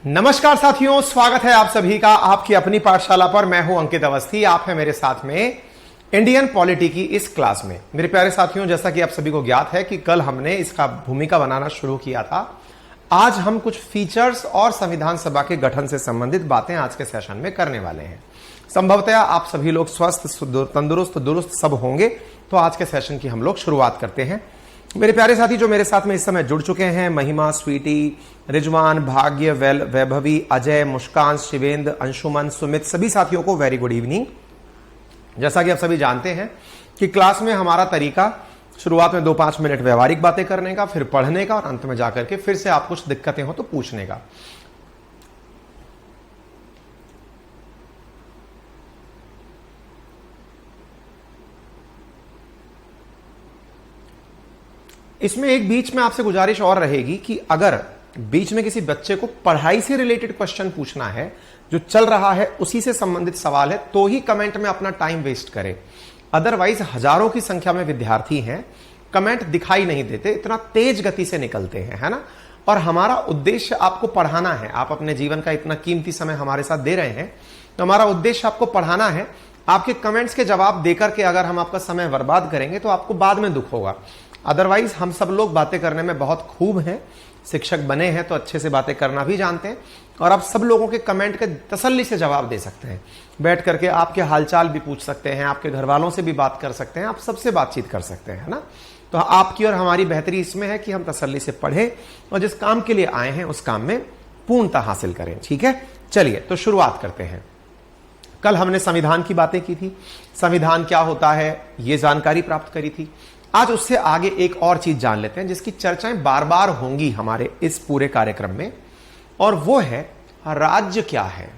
नमस्कार साथियों, स्वागत है आप सभी का आपकी अपनी पाठशाला पर। मैं हूं अंकित अवस्थी, आप हैं मेरे साथ में इंडियन पॉलिटी की इस क्लास में। मेरे प्यारे साथियों, जैसा कि आप सभी को ज्ञात है कि कल हमने इसका भूमिका बनाना शुरू किया था। आज हम कुछ फीचर्स और संविधान सभा के गठन से संबंधित बातें आज के सेशन में करने वाले हैं। संभवतः आप सभी लोग स्वस्थ, तंदुरुस्त, दुरुस्त सब होंगे। तो आज के सेशन की हम लोग शुरुआत करते हैं। मेरे प्यारे साथी जो मेरे साथ में इस समय जुड़ चुके हैं, महिमा, स्वीटी, रिजवान, भाग्य, वैभवी, अजय, मुस्कान, शिवेंद्र, अंशुमन, सुमित, सभी साथियों को वेरी गुड इवनिंग। जैसा कि आप सभी जानते हैं कि क्लास में हमारा तरीका शुरुआत में 2-5 मिनट व्यवहारिक बातें करने का, फिर पढ़ने का और अंत में जाकर के फिर से आप कुछ दिक्कतें हो तो पूछने का। इसमें एक बीच में आपसे गुजारिश और रहेगी कि अगर बीच में किसी बच्चे को पढ़ाई से रिलेटेड क्वेश्चन पूछना है, जो चल रहा है उसी से संबंधित सवाल है, तो ही कमेंट में अपना टाइम वेस्ट करें। अदरवाइज हजारों की संख्या में विद्यार्थी हैं, कमेंट दिखाई नहीं देते, इतना तेज गति से निकलते हैं, है ना। और हमारा उद्देश्य आपको पढ़ाना है। आप अपने जीवन का इतना कीमती समय हमारे साथ दे रहे हैं, तो हमारा उद्देश्य आपको पढ़ाना है। आपके कमेंट्स के जवाब देकर के अगर हम आपका समय बर्बाद करेंगे तो आपको बाद में दुख होगा। अदरवाइज हम सब लोग बातें करने में बहुत खूब हैं, शिक्षक बने हैं तो अच्छे से बातें करना भी जानते हैं, और आप सब लोगों के कमेंट के तसल्ली से जवाब दे सकते हैं। बैठ करके आपके हालचाल भी पूछ सकते हैं, आपके घर वालों से भी बात कर सकते हैं, आप सबसे बातचीत कर सकते हैं, है ना। तो आपकी और हमारी बेहतरी इसमें है कि हम तसल्ली से पढ़ें और जिस काम के लिए आए हैं उस काम में पूर्णता हासिल करें। ठीक है, चलिए तो शुरुआत करते हैं। कल हमने संविधान की बातें की थी, संविधान क्या होता है ये जानकारी प्राप्त करी थी। आज उससे आगे एक और चीज जान लेते हैं जिसकी चर्चाएं बार बार होंगी हमारे इस पूरे कार्यक्रम में, और वो है राज्य क्या है।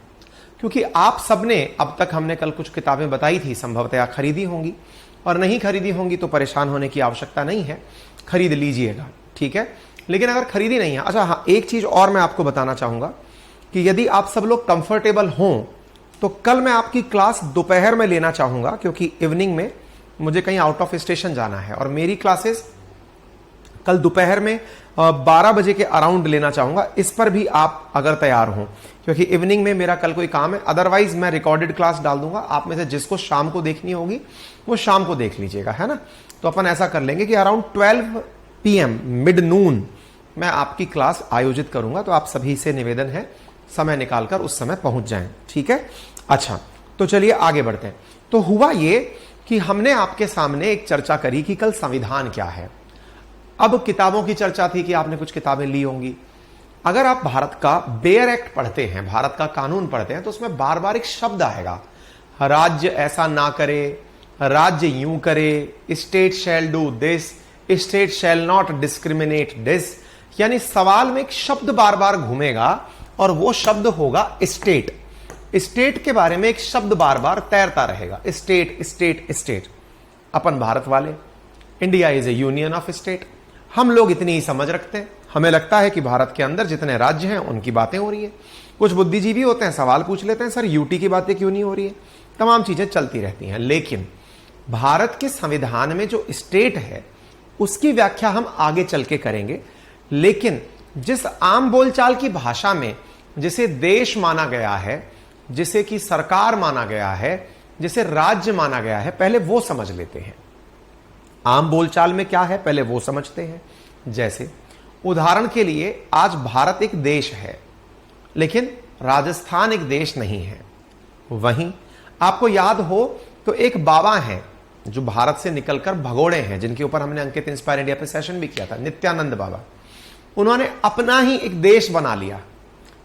क्योंकि आप सबने अब तक हमने कल कुछ किताबें बताई थी, संभवतः खरीदी होंगी, और नहीं खरीदी होंगी तो परेशान होने की आवश्यकता नहीं है, खरीद लीजिएगा, ठीक है। लेकिन अगर खरीदी नहीं है, अच्छा हाँ, एक चीज और मैं आपको बताना चाहूंगा कि यदि आप सब लोग कंफर्टेबल हों तो कल मैं आपकी क्लास दोपहर में लेना चाहूंगा, क्योंकि इवनिंग में मुझे कहीं आउट ऑफ स्टेशन जाना है और मेरी क्लासेस कल दोपहर में 12 बजे के अराउंड लेना चाहूंगा। इस पर भी आप अगर तैयार हो, क्योंकि इवनिंग में मेरा कल कोई काम है। अदरवाइज मैं रिकॉर्डेड क्लास डाल दूंगा, आप में से जिसको शाम को देखनी होगी वो शाम को देख लीजिएगा, है ना। तो अपन ऐसा कर लेंगे कि अराउंड 12 PM मिड नून मैं आपकी क्लास आयोजित करूंगा। तो आप सभी से निवेदन है समय निकालकर उस समय पहुंच जाएं, ठीक है। अच्छा, तो चलिए आगे बढ़ते हैं। तो हुआ ये कि हमने आपके सामने एक चर्चा करी कि कल संविधान क्या है। अब किताबों की चर्चा थी कि आपने कुछ किताबें ली होंगी। अगर आप भारत का बेयर एक्ट पढ़ते हैं, भारत का कानून पढ़ते हैं, तो उसमें बार बार एक शब्द आएगा, राज्य ऐसा ना करे, राज्य यूं करे, state shall do this, state shall not discriminate this. यानी सवाल में एक शब्द बार बार घूमेगा और वो शब्द होगा स्टेट। स्टेट के बारे में एक शब्द बार बार तैरता रहेगा, स्टेट स्टेट स्टेट। अपन भारत वाले, India is A union of state, हम लोग इतनी ही समझ रखते हैं। हमें लगता है कि भारत के अंदर जितने राज्य हैं उनकी बातें हो रही है। कुछ बुद्धिजीवी होते हैं, सवाल पूछ लेते हैं, सर यूटी की बातें क्यों नहीं हो रही है। तमाम चीजें चलती रहती हैं। लेकिन भारत के संविधान में जो स्टेट है उसकी व्याख्या हम आगे चल के करेंगे। लेकिन जिस आम बोलचाल की भाषा में जिसे देश माना गया है, जिसे कि सरकार माना गया है, जिसे राज्य माना गया है, पहले वो समझ लेते हैं। आम बोलचाल में क्या है पहले वो समझते हैं। जैसे उदाहरण के लिए आज भारत एक देश है, लेकिन राजस्थान एक देश नहीं है। वहीं आपको याद हो तो एक बाबा हैं जो भारत से निकलकर भगोड़े हैं, जिनके ऊपर हमने अंकित इंस्पायर इंडिया पे सेशन भी किया था, नित्यानंद बाबा। उन्होंने अपना ही एक देश बना लिया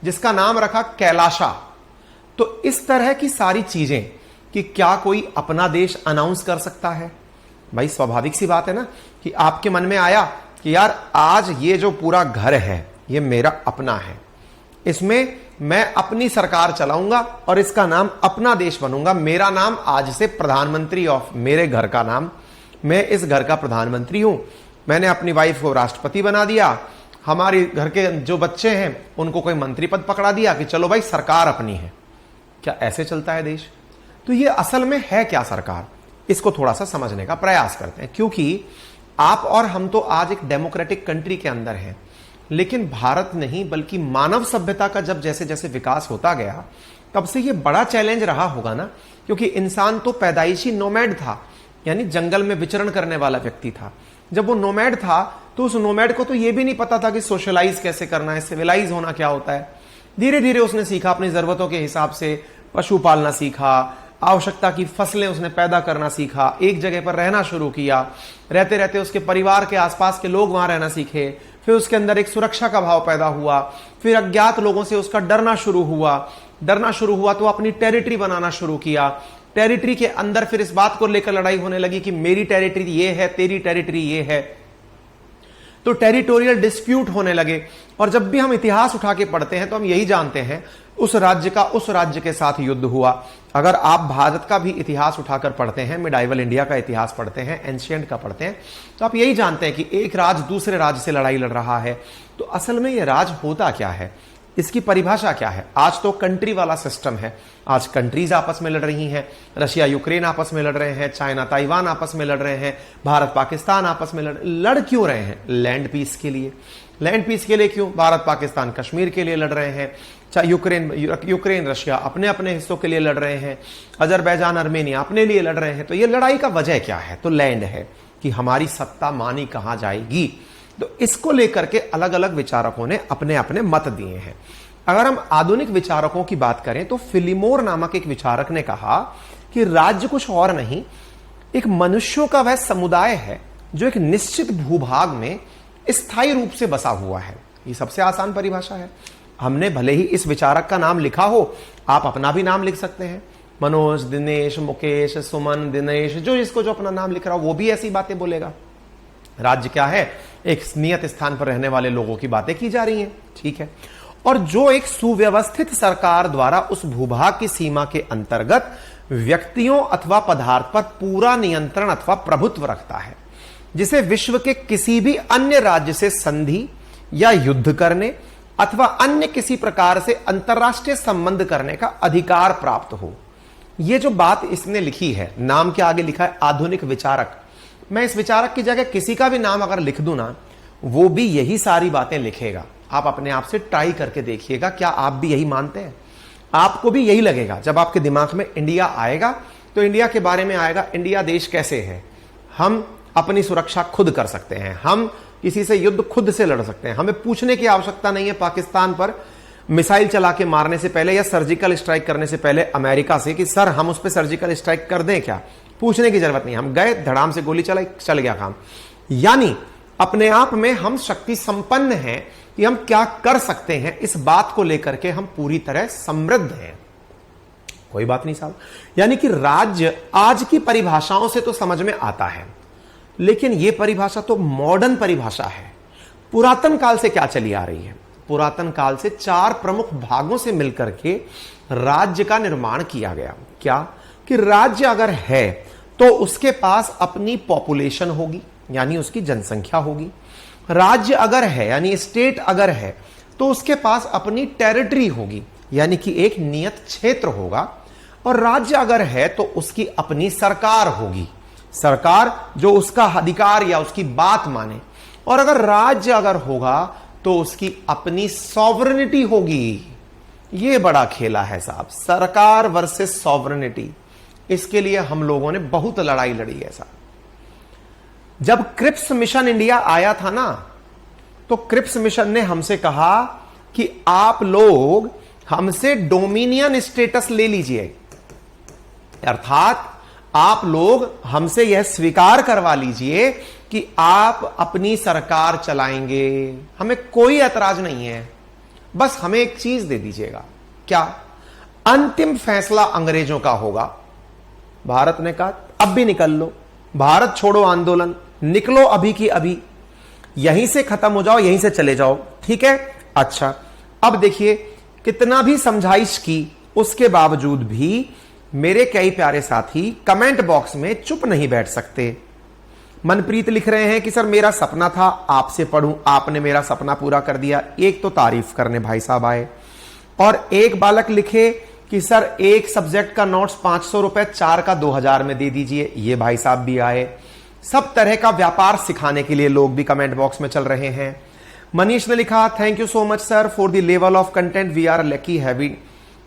जिसका नाम रखा कैलाशा। तो इस तरह की सारी चीजें कि क्या कोई अपना देश अनाउंस कर सकता है? भाई स्वाभाविक सी बात है ना कि आपके मन में आया कि यार आज ये जो पूरा घर है ये मेरा अपना है, इसमें मैं अपनी सरकार चलाऊंगा और इसका नाम अपना देश बनूंगा। मेरा नाम आज से प्रधानमंत्री ऑफ मेरे घर का नाम, मैं इस घर का प्रधानमंत्री हूं। मैंने अपनी वाइफ को राष्ट्रपति बना दिया, हमारे घर के जो बच्चे हैं उनको कोई मंत्री पद पकड़ा दिया कि चलो भाई सरकार अपनी है। क्या ऐसे चलता है देश? तो ये असल में है क्या सरकार? इसको थोड़ा सा समझने का प्रयास करते हैं, क्योंकि आप और हम तो आज एक डेमोक्रेटिक कंट्री के अंदर हैं। लेकिन भारत नहीं बल्कि मानव सभ्यता का जब जैसे जैसे विकास होता गया तब से ये बड़ा चैलेंज रहा होगा ना, क्योंकि इंसान तो पैदाइशी नोमैड था, यानी जंगल में विचरण करने वाला व्यक्ति था। जब वो नोमैड था तो उस नोमैड को तो ये भी नहीं पता था कि सोशलाइज कैसे करना है, सिविलाइज होना क्या होता है। धीरे धीरे उसने सीखा, अपनी जरूरतों के हिसाब से पशु पालना सीखा, आवश्यकता की फसलें उसने पैदा करना सीखा, एक जगह पर रहना शुरू किया, रहते रहते उसके परिवार के आसपास के लोग वहां रहना सीखे, फिर उसके अंदर एक सुरक्षा का भाव पैदा हुआ, फिर अज्ञात लोगों से उसका डरना शुरू हुआ तो अपनी टेरिटरी बनाना शुरू किया। टेरिटरी के अंदर फिर इस बात को लेकर लड़ाई होने लगी कि मेरी टेरिटरी ये है, तेरी टेरिटरी ये है, तो टेरिटोरियल डिस्प्यूट होने लगे। और जब भी हम इतिहास उठा के पढ़ते हैं तो हम यही जानते हैं उस राज्य का उस राज्य के साथ युद्ध हुआ। अगर आप भारत का भी इतिहास उठाकर पढ़ते हैं, मिडाइवल इंडिया का इतिहास पढ़ते हैं, एंशिएंट का पढ़ते हैं, तो आप यही जानते हैं कि एक राज्य दूसरे राज्य से लड़ाई लड़ रहा है। तो असल में यह राज होता क्या है, इसकी परिभाषा क्या है? आज तो कंट्री वाला सिस्टम है, आज कंट्रीज आपस में लड़ रही हैं, रशिया यूक्रेन आपस में लड़ रहे हैं, चाइना ताइवान आपस में लड़ रहे हैं, भारत पाकिस्तान आपस में लड़ क्यों रहे हैं? लैंड पीस के लिए। लैंड पीस के लिए क्यों? भारत पाकिस्तान कश्मीर के लिए लड़ रहे हैं, चाहे यूक्रेन रशिया अपने अपने हिस्सों के लिए लड़ रहे हैं, अजरबैजान अर्मेनिया अपने लिए लड़ रहे हैं। तो ये लड़ाई का वजह क्या है? तो लैंड है कि हमारी सत्ता मानी कहां जाएगी। तो इसको लेकर के अलग अलग विचारकों ने अपने अपने मत दिए हैं। अगर हम आधुनिक विचारकों की बात करें तो फिलिमोर नामक एक विचारक ने कहा कि राज्य कुछ और नहीं, एक मनुष्यों का वह समुदाय है जो एक निश्चित भूभाग में स्थायी रूप से बसा हुआ है। ये सबसे आसान परिभाषा है। हमने भले ही इस विचारक का नाम लिखा हो, आप अपना भी नाम लिख सकते हैं, मनोज, दिनेश, मुकेश, सुमन, दिनेश, जो जिसको जो अपना नाम लिख रहा हो वो भी ऐसी बातें बोलेगा। राज्य क्या है? एक नियत स्थान पर रहने वाले लोगों की बातें की जा रही हैं, ठीक है। और जो एक सुव्यवस्थित सरकार द्वारा उस भूभाग की सीमा के अंतर्गत व्यक्तियों अथवा पदार्थ पर पूरा नियंत्रण अथवा प्रभुत्व रखता है, जिसे विश्व के किसी भी अन्य राज्य से संधि या युद्ध करने अथवा अन्य किसी प्रकार से अंतरराष्ट्रीय संबंध करने का अधिकार प्राप्त हो। यह जो बात इसने लिखी है, नाम के आगे लिखा है आधुनिक विचारक। मैं इस विचारक की जगह किसी का भी नाम अगर लिख दूं ना, वो भी यही सारी बातें लिखेगा। आप अपने आप से ट्राई करके देखिएगा, क्या आप भी यही मानते हैं? आपको भी यही लगेगा। जब आपके दिमाग में इंडिया आएगा तो इंडिया के बारे में आएगा, इंडिया देश कैसे है, हम अपनी सुरक्षा खुद कर सकते हैं, हम किसी से युद्ध खुद से लड़ सकते हैं, हमें पूछने की आवश्यकता नहीं है पाकिस्तान पर मिसाइल चला के मारने से पहले या सर्जिकल स्ट्राइक करने से पहले अमेरिका से कि सर हम उस पर सर्जिकल स्ट्राइक कर दें क्या। पूछने की जरूरत नहीं, हम गए, धड़ाम से गोली चलाई, चल गया काम। यानी अपने आप में हम शक्ति संपन्न हैं कि हम क्या कर सकते हैं, इस बात को लेकर के हम पूरी तरह समृद्ध हैं। कोई बात नहीं साहब। यानी कि राज्य आज की परिभाषाओं से तो समझ में आता है, लेकिन यह परिभाषा तो मॉडर्न परिभाषा है। पुरातन काल से क्या चली आ रही है? पुरातन काल से 4 प्रमुख भागों से मिलकर के राज्य का निर्माण किया गया। क्या कि राज्य अगर है तो उसके पास अपनी पॉपुलेशन होगी, यानी उसकी जनसंख्या होगी। राज्य अगर है यानी स्टेट अगर है तो उसके पास अपनी टेरिटरी होगी, यानी कि एक नियत क्षेत्र होगा। और राज्य अगर है तो उसकी अपनी सरकार होगी, सरकार जो उसका अधिकार या उसकी बात माने। और अगर राज्य अगर होगा तो उसकी अपनी सॉवरेनिटी होगी। यह बड़ा खेला है साहब, सरकार वर्सेस सॉवरेनिटी। इसके लिए हम लोगों ने बहुत लड़ाई लड़ी है साहब। जब क्रिप्स मिशन इंडिया आया था ना, तो क्रिप्स मिशन ने हमसे कहा कि आप लोग हमसे डोमिनियन स्टेटस ले लीजिए, अर्थात आप लोग हमसे यह स्वीकार करवा लीजिए कि आप अपनी सरकार चलाएंगे, हमें कोई ऐतराज नहीं है, बस हमें एक चीज दे दीजिएगा। क्या? अंतिम फैसला अंग्रेजों का होगा। भारत ने कहा अब भी निकल लो, भारत छोड़ो आंदोलन, निकलो अभी की अभी, यहीं से खत्म हो जाओ, यहीं से चले जाओ, ठीक है। अच्छा, अब देखिए कितना भी समझाइश की, उसके बावजूद भी मेरे कई प्यारे साथी कमेंट बॉक्स में चुप नहीं बैठ सकते। मनप्रीत लिख रहे हैं कि सर मेरा सपना था आपसे पढ़ूं, आपने मेरा सपना पूरा कर दिया। एक तो तारीफ करने भाई साहब आए। और एक बालक लिखे कि सर एक सब्जेक्ट का नोट्स 500 रुपए, 4 का 2000 में दे दीजिए। ये भाई साहब भी आए। सब तरह का व्यापार सिखाने के लिए लोग भी कमेंट बॉक्स में चल रहे हैं। मनीष ने लिखा thank you so much sir for the level of content, we are lucky having.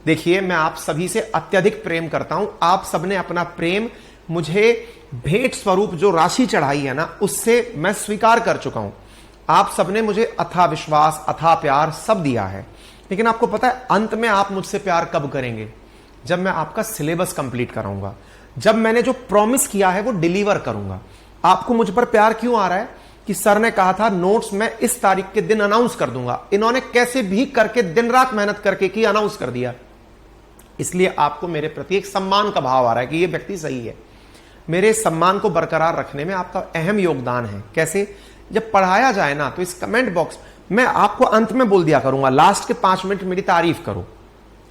देखिए मैं आप सभी से अत्यधिक प्रेम करता हूं। आप सबने अपना प्रेम मुझे भेंट स्वरूप जो राशि चढ़ाई है ना, उससे मैं स्वीकार कर चुका हूं। आप सबने मुझे अथाह विश्वास, अथाह प्यार सब दिया है। लेकिन आपको पता है अंत में आप मुझसे प्यार कब करेंगे? जब मैं आपका सिलेबस कंप्लीट कराऊंगा, जब मैंने जो प्रॉमिस किया है वो डिलीवर करूंगा। आपको मुझ पर प्यार क्यों आ रहा है कि सर ने कहा था नोट्स मैं इस तारीख के दिन अनाउंस कर दूंगा। इन्होंने कैसे भी करके दिन रात मेहनत करके की अनाउंस कर दिया। इसलिए आपको मेरे प्रति एक सम्मान का भाव आ रहा है कि यह व्यक्ति सही है। मेरे सम्मान को बरकरार रखने में आपका अहम योगदान है। कैसे? जब पढ़ाया जाए ना तो इस कमेंट बॉक्स मैं आपको अंत में बोल दिया करूंगा, लास्ट के 5 मिनट मेरी तारीफ करो,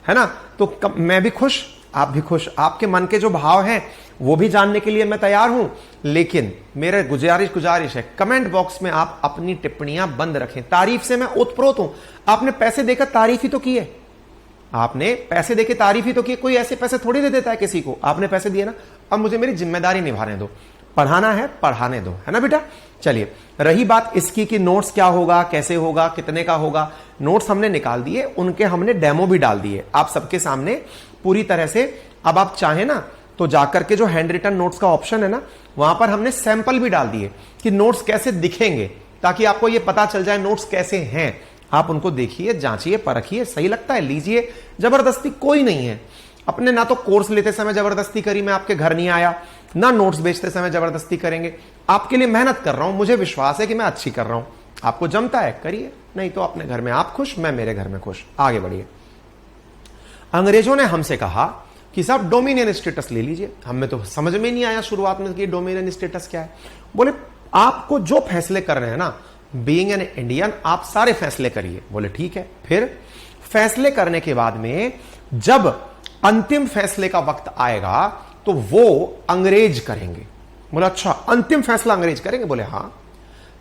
है ना? तो मैं भी खुश, आप भी खुश। आपके मन के जो भाव हैं वो भी जानने के लिए मैं तैयार हूं। लेकिन मेरे गुजारिश है कमेंट बॉक्स में आप अपनी टिप्पणियां बंद रखें। तारीफ से मैं ओतप्रोत हूं। आपने पैसे देकर तारीफ ही तो की है। आपने पैसे देकर तारीफ ही तो की। कोई ऐसे पैसे थोड़ी दे देता है किसी को। आपने पैसे दिए ना, अब मुझे मेरी जिम्मेदारी निभाने दो। पढ़ाना है पढ़ाने दो, है ना बेटा? चलिए, रही बात इसकी कि नोट्स क्या होगा, कैसे होगा, कितने का होगा। नोट्स हमने निकाल दिए, उनके हमने डेमो भी डाल दिए आप सबके सामने पूरी तरह से। अब आप चाहें ना तो जाकर के जो हैंड रिटन नोट्स का ऑप्शन है ना, वहां पर हमने सैंपल भी डाल दिए कि नोट्स कैसे दिखेंगे, ताकि आपको यह पता चल जाए नोट्स कैसे हैं। आप उनको देखिए, जांचिए, परखिए, सही लगता है लीजिए। जबरदस्ती कोई नहीं है। अपने ना तो कोर्स लेते समय जबरदस्ती करी, मैं आपके घर नहीं आया, ना नोट्स बेचते समय जबरदस्ती करेंगे। आपके लिए मेहनत कर रहा हूं, मुझे विश्वास है कि मैं अच्छी कर रहा हूं। आपको जमता है करिए, नहीं तो अपने घर में आप खुश, मैं मेरे घर में खुश। आगे बढ़िए। अंग्रेजों ने हमसे कहा कि साहब डोमिनियन स्टेटस ले लीजिए। हमें तो समझ में नहीं आया शुरुआत में कि डोमिनियन स्टेटस क्या है। बोले आपको जो फैसले करने हैं ना, बीइंग एन इंडियन, आप सारे फैसले करिए। बोले ठीक है। फिर फैसले करने के बाद में जब अंतिम फैसले का वक्त आएगा तो वो अंग्रेज करेंगे। बोला अच्छा, अंतिम फैसला अंग्रेज करेंगे? बोले हां।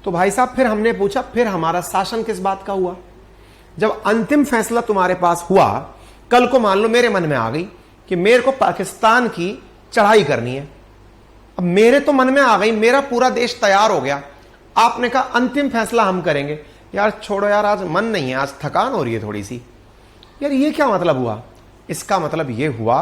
तो भाई साहब फिर हमने पूछा फिर हमारा शासन किस बात का हुआ? जब अंतिम फैसला तुम्हारे पास हुआ, कल को मान लो मेरे मन में आ गई कि मेरे को पाकिस्तान की चढ़ाई करनी है। अब मेरे तो मन में आ गई, मेरा पूरा देश तैयार हो गया। आपने कहा अंतिम फैसला हम करेंगे। यार छोड़ो यार, आज मन नहीं है, आज थकान हो रही है थोड़ी सी। यार ये क्या मतलब हुआ? इसका मतलब यह हुआ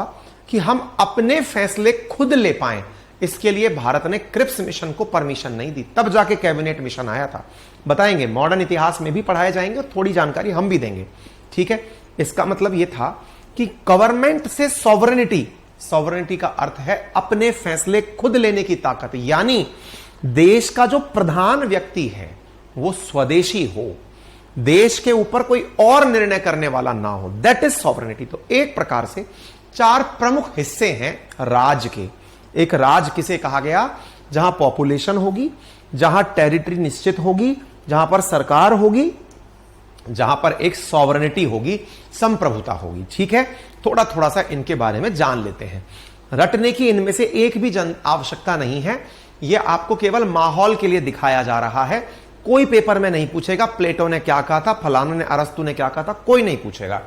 कि हम अपने फैसले खुद ले पाएं। इसके लिए भारत ने क्रिप्स मिशन को परमिशन नहीं दी, तब जाके कैबिनेट मिशन आया था। बताएंगे, मॉडर्न इतिहास में भी पढ़ाए जाएंगे और थोड़ी जानकारी हम भी देंगे, ठीक है? इसका मतलब यह था कि गवर्नमेंट से सॉवरेनिटी का अर्थ है अपने फैसले खुद लेने की ताकत। यानी देश का जो प्रधान व्यक्ति है वो स्वदेशी हो, देश के ऊपर कोई और निर्णय करने वाला ना हो, दैट इज सॉवरेनिटी। तो एक प्रकार से 4 प्रमुख हिस्से हैं राज के। एक राज किसे कहा गया? जहां पॉपुलेशन होगी, जहां टेरिटरी निश्चित होगी, जहां पर सरकार होगी, जहां पर एक सॉवरेनिटी होगी, संप्रभुता होगी, ठीक है? थोड़ा थोड़ा सा इनके बारे में जान लेते हैं। रटने की इनमें से एक भी आवश्यकता नहीं है। यह आपको केवल माहौल के लिए दिखाया जा रहा है। कोई पेपर में नहीं पूछेगा प्लेटो ने क्या कहा था, फलाना ने, अरस्तु ने क्या कहा था, कोई नहीं पूछेगा।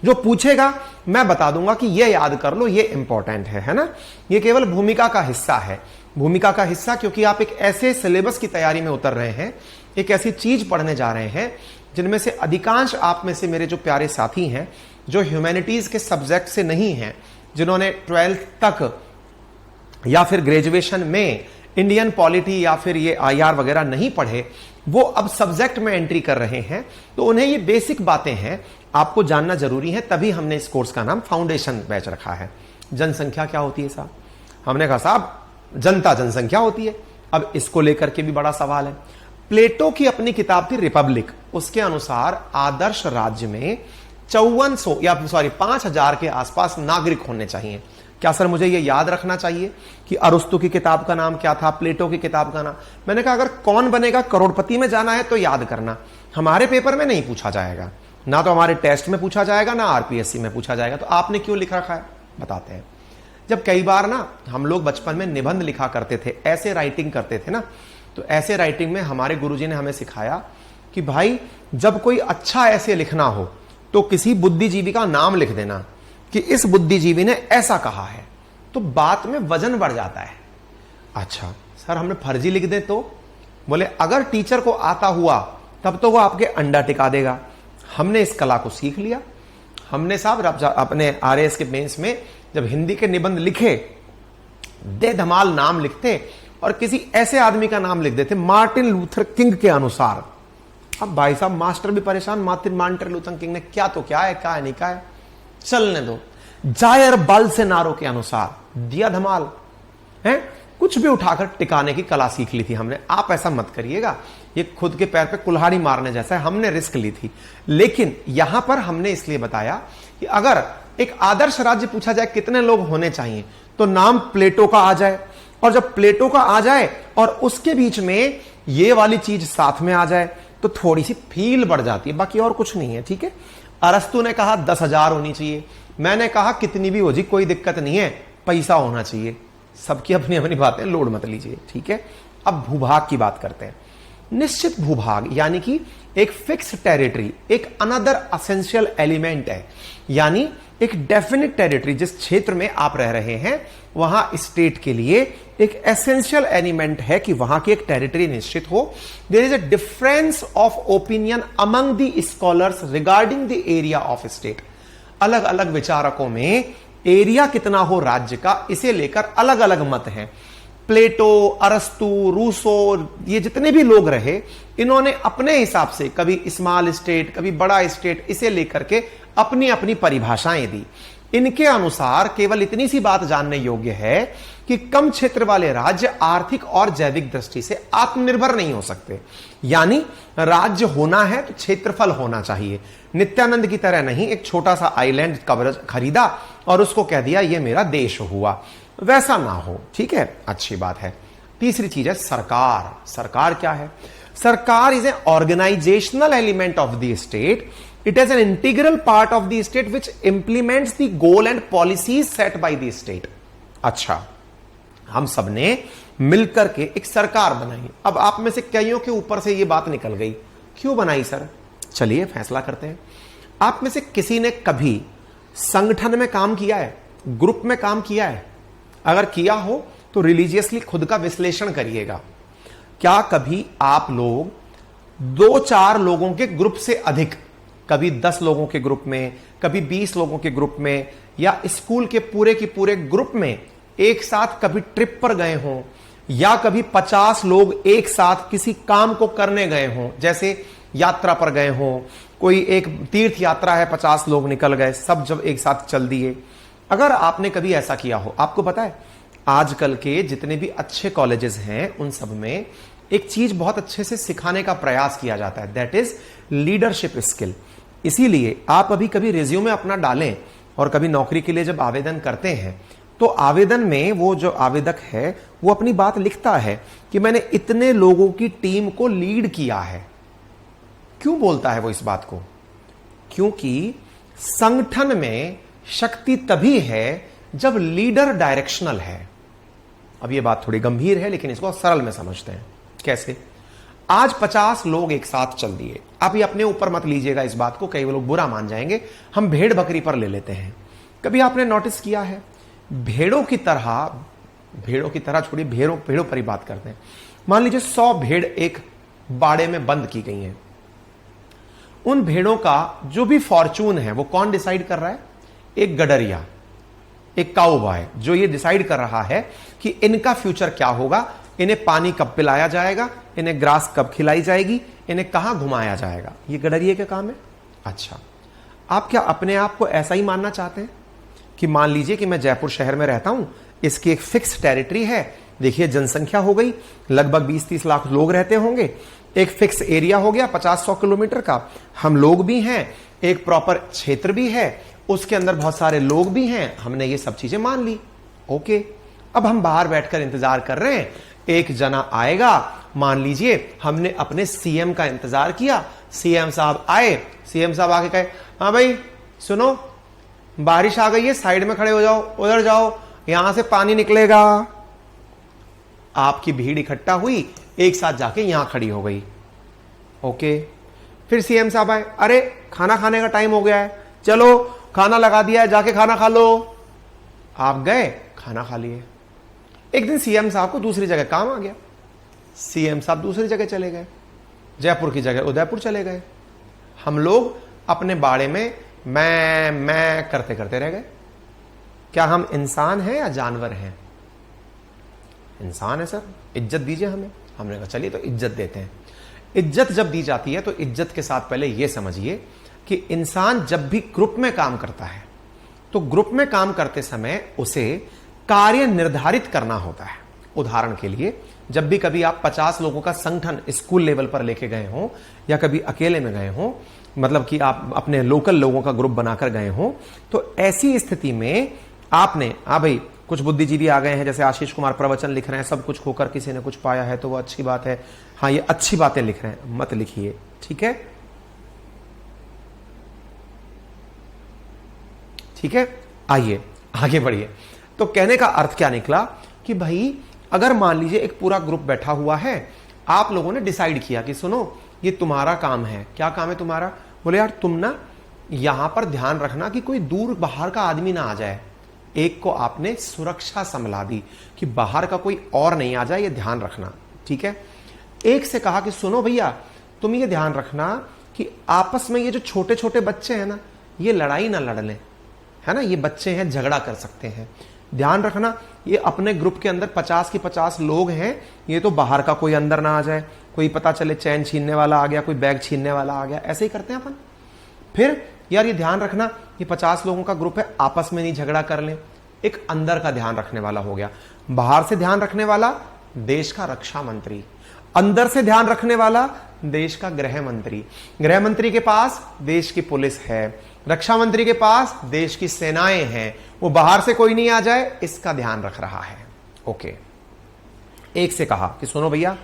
जो पूछेगा मैं बता दूंगा कि यह याद कर लो, यह इंपॉर्टेंट है ना? यह केवल भूमिका का हिस्सा है। भूमिका का हिस्सा क्योंकि आप एक ऐसे सिलेबस की तैयारी में उतर रहे हैं, एक ऐसी चीज पढ़ने जा रहे हैं जिनमें से अधिकांश आप में से मेरे जो प्यारे साथी हैं जो ह्यूमैनिटीज के सब्जेक्ट से नहीं हैं, जिन्होंने 12th तक या फिर ग्रेजुएशन में इंडियन पॉलिटी या फिर ये IR वगैरह नहीं पढ़े, वो अब सब्जेक्ट में एंट्री कर रहे हैं, तो उन्हें ये बेसिक बातें हैं आपको जानना जरूरी है। तभी हमने इस कोर्स का नाम फाउंडेशन बैच रखा है। जनसंख्या क्या होती है साहब? हमने कहा साहब जनता जनसंख्या होती है। अब इसको लेकर के भी बड़ा सवाल है। प्लेटो की अपनी किताब थी रिपब्लिक, उसके अनुसार आदर्श राज्य में 5000 के आसपास नागरिक होने चाहिए। क्या सर मुझे यह याद रखना चाहिए कि अरस्तु की किताब का नाम क्या था, प्लेटो की किताब का नाम? मैंने कहा अगर कौन बनेगा करोड़पति में जाना है तो याद करना, हमारे पेपर में नहीं पूछा जाएगा, ना तो हमारे टेस्ट में पूछा जाएगा, ना RPSC में पूछा जाएगा। तो आपने क्यों लिख रखा है? बताते हैं। जब कई बार ना हम लोग बचपन में निबंध लिखा करते थे, ऐसे राइटिंग करते थे ना, तो ऐसे राइटिंग में हमारे गुरुजी ने हमें सिखाया कि भाई जब कोई अच्छा ऐसे लिखना हो तो किसी बुद्धिजीवी का नाम लिख देना कि इस बुद्धिजीवी ने ऐसा कहा है, तो बात में वजन बढ़ जाता है। अच्छा सर हमने फर्जी लिख दे तो? बोले अगर टीचर को आता हुआ तब तो वो आपके अंडा टिका देगा। हमने इस कला को सीख लिया। हमने साहब अपने आरएएस के मेंस में जब हिंदी के निबंध लिखे, दे धमाल नाम लिखते और किसी ऐसे आदमी का नाम लिख देते मार्टिन लूथर किंग के अनुसार। अब भाई साहब मास्टर भी परेशान, मार्टिन लूथर किंग ने क्या तो क्या है, क्या है नहीं क्या है, चलने दो। जायर बल से नारों के अनुसार दिया धमाल है। कुछ भी उठाकर टिकाने की कला सीख ली थी हमने। आप ऐसा मत करिएगा, ये खुद के पैर पे कुल्हाड़ी मारने जैसा है। हमने रिस्क ली थी, लेकिन यहां पर हमने इसलिए बताया कि अगर एक आदर्श राज्य पूछा जाए कितने लोग होने चाहिए, तो नाम प्लेटो का आ जाए, और जब प्लेटो का आ जाए और उसके बीच में ये वाली चीज साथ में आ जाए तो थोड़ी सी फील बढ़ जाती है, बाकी और कुछ नहीं है। ठीक है, अरस्तु ने कहा 10,000 होनी चाहिए, मैंने कहा कितनी भी हो जी कोई दिक्कत नहीं है, पैसा होना चाहिए। सबकी अपनी अपनी बातें, लोड मत लीजिए। ठीक है, अब भूभाग की बात करते हैं। निश्चित भूभाग यानी कि एक फिक्स टेरिटरी एक अनदर असेंशियल एलिमेंट है, यानी एक डेफिनेट टेरिटरी जिस क्षेत्र में आप रह रहे हैं वहां स्टेट के लिए एक एसेंशियल एलिमेंट है कि वहां की एक टेरिटरी निश्चित हो। There is a difference of opinion among the scholars regarding the area of state. अलग अलग विचारकों में एरिया कितना हो राज्य का, इसे लेकर अलग अलग मत हैं। प्लेटो, अरस्तु, रूसो, ये जितने भी लोग रहे, इन्होंने अपने हिसाब से कभी स्मॉल स्टेट, कभी बड़ा स्टेट, इसे लेकर के अपनी अपनी परिभाषाएं दी। इनके अनुसार केवल इतनी सी बात जानने योग्य है कि कम क्षेत्र वाले राज्य आर्थिक और जैविक दृष्टि से आत्मनिर्भर नहीं हो सकते। यानी राज्य होना है तो क्षेत्रफल होना चाहिए। नित्यानंद की तरह नहीं, एक छोटा सा आइलैंड कवरेज खरीदा और उसको कह दिया ये मेरा देश हुआ, वैसा ना हो। ठीक है, अच्छी बात है। तीसरी चीज है सरकार। सरकार क्या है? सरकार is a organisational element of the state. It is an integral part of the state which implements the goal and policies set by the state. अच्छा, हम सबने मिलकर के एक सरकार बनाई। अब आप में से कईयों के ऊपर से यह बात निकल गई, क्यों बनाई सर? चलिए फैसला करते हैं। आप में से किसी ने कभी संगठन में काम किया है, ग्रुप में काम किया है? अगर किया हो तो रिलीजियसली खुद का विश्लेषण करिएगा। क्या कभी आप लोग 2-4 लोगों के ग्रुप से अधिक, कभी 10 लोगों के ग्रुप में, कभी 20 लोगों के ग्रुप में, या स्कूल के पूरे के पूरे ग्रुप में एक साथ कभी ट्रिप पर गए हों, या कभी 50 लोग एक साथ किसी काम को करने गए हों, जैसे यात्रा पर गए हों, कोई एक तीर्थ यात्रा है, 50 लोग निकल गए, सब जब एक साथ चल दिए। अगर आपने कभी ऐसा किया हो, आपको पता है आजकल के जितने भी अच्छे कॉलेजेस हैं उन सब में एक चीज बहुत अच्छे से सिखाने का प्रयास किया जाता है, दैट इज लीडरशिप स्किल। इसीलिए आप अभी कभी रिज्यूमे अपना डालें और कभी नौकरी के लिए जब आवेदन करते हैं तो आवेदन में वो जो आवेदक है वो अपनी बात लिखता है कि मैंने इतने लोगों की टीम को लीड किया है। क्यों बोलता है वो इस बात को? क्योंकि संगठन में शक्ति तभी है जब लीडर डायरेक्शनल है। अब ये बात थोड़ी गंभीर है लेकिन इसको सरल में समझते हैं। कैसे? आज 50 लोग एक साथ चल दिए। आप ये अपने ऊपर मत लीजिएगा इस बात को, कई लोग बुरा मान जाएंगे। हम भेड़ बकरी पर ले लेते हैं। कभी आपने नोटिस किया है भेड़ों की तरह छोड़िए, भेड़ों पर ही बात करते हैं। मान लीजिए 100 भेड़ एक बाड़े में बंद की गई हैं। उन भेड़ों का जो भी फॉर्चून है वो कौन डिसाइड कर रहा है? एक गडरिया, एक काउबॉय, जो ये डिसाइड कर रहा है कि इनका फ्यूचर क्या होगा, इन्हें पानी कब पिलाया जाएगा, इन्हें ग्रास कब खिलाई जाएगी, इन्हें कहां घुमाया जाएगा। ये गडरिये का काम है। अच्छा, आप क्या अपने आप को ऐसा ही मानना चाहते हैं कि मान लीजिए कि मैं जयपुर शहर में रहता हूं, इसकी एक फिक्स टेरिटरी है, देखिए जनसंख्या हो गई लगभग 20-30 लाख लोग रहते होंगे, एक फिक्स एरिया हो गया 50-100 किलोमीटर का, हम लोग भी हैं, एक प्रॉपर क्षेत्र भी है, उसके अंदर बहुत सारे लोग भी हैं, हमने ये सब चीजें मान ली। ओके, अब हम बाहर बैठकर इंतजार कर रहे हैं, एक जना आएगा। मान लीजिए हमने अपने सीएम का इंतजार किया, सीएम साहब आए, सीएम साहब आके कहे हाँ भाई सुनो बारिश आ गई है, साइड में खड़े हो जाओ, उधर जाओ, यहां से पानी निकलेगा। आपकी भीड़ इकट्ठा हुई, एक साथ जाके यहां खड़ी हो गई। ओके, फिर सीएम साहब आए, अरे खाना खाने का टाइम हो गया है, चलो खाना लगा दिया है, जाके खाना खा लो। आप गए, खाना खा लिए। एक दिन सीएम साहब को दूसरी जगह काम आ गया, सीएम साहब दूसरी जगह चले गए। जयपुर की जगह उदयपुर चले गए। हम लोग अपने बाड़े में मैं करते करते रह गए। क्या हम इंसान हैं या जानवर हैं? इंसान है सर, इज्जत दीजिए हमें। हमने कहा चलिए तो इज्जत देते हैं। इज्जत जब दी जाती है तो इज्जत के साथ पहले यह समझिए कि इंसान जब भी ग्रुप में काम करता है तो ग्रुप में काम करते समय उसे कार्य निर्धारित करना होता है। उदाहरण के लिए, जब भी कभी आप 50 लोगों का संगठन स्कूल लेवल पर लेके गए हो या कभी अकेले में गए हो, मतलब कि आप अपने लोकल लोगों का ग्रुप बनाकर गए हो, तो ऐसी स्थिति में आपने भाई कुछ बुद्धिजीवी आ गए हैं, जैसे आशीष कुमार प्रवचन लिख रहे हैं, सब कुछ खोकर किसी ने कुछ पाया है तो वो अच्छी बात है। हाँ, ये अच्छी बातें लिख रहे हैं, मत लिखिए, ठीक है? ठीक है, आइए आगे बढ़िए। तो कहने का अर्थ क्या निकला कि भाई अगर मान लीजिए एक पूरा ग्रुप बैठा हुआ है, आप लोगों ने डिसाइड किया कि सुनो ये तुम्हारा काम है। क्या काम है तुम्हारा? बोले यार तुम ना यहां पर ध्यान रखना कि कोई दूर बाहर का आदमी ना आ जाए। एक को आपने सुरक्षा संभला दी कि बाहर का कोई और नहीं आ जाए, ये ध्यान रखना, ठीक है? एक से कहा कि सुनो भैया तुम ये ध्यान रखना कि आपस में ये जो छोटे छोटे बच्चे हैं ना, ये लड़ाई ना लड़ लें, है ना? ये बच्चे हैं, झगड़ा कर सकते हैं, ध्यान रखना। ये अपने ग्रुप के अंदर 50 की 50 लोग हैं, ये तो बाहर का कोई अंदर ना आ जाए, कोई पता चले चैन छीनने वाला आ गया, कोई बैग छीनने वाला आ गया, ऐसे ही करते हैं अपन। फिर यार ये ध्यान रखना ये 50 लोगों का ग्रुप है, आपस में नहीं झगड़ा कर लें। एक अंदर का ध्यान रखने वाला हो गया। बाहर से ध्यान रखने वाला देश का रक्षा मंत्री, अंदर से ध्यान रखने वाला देश का गृह मंत्री। गृह मंत्री के पास देश की पुलिस है, रक्षा मंत्री के पास देश की सेनाएं हैं, वो बाहर से कोई नहीं आ जाए इसका ध्यान रख रहा है। ओके, एक से कहा कि सुनो भैया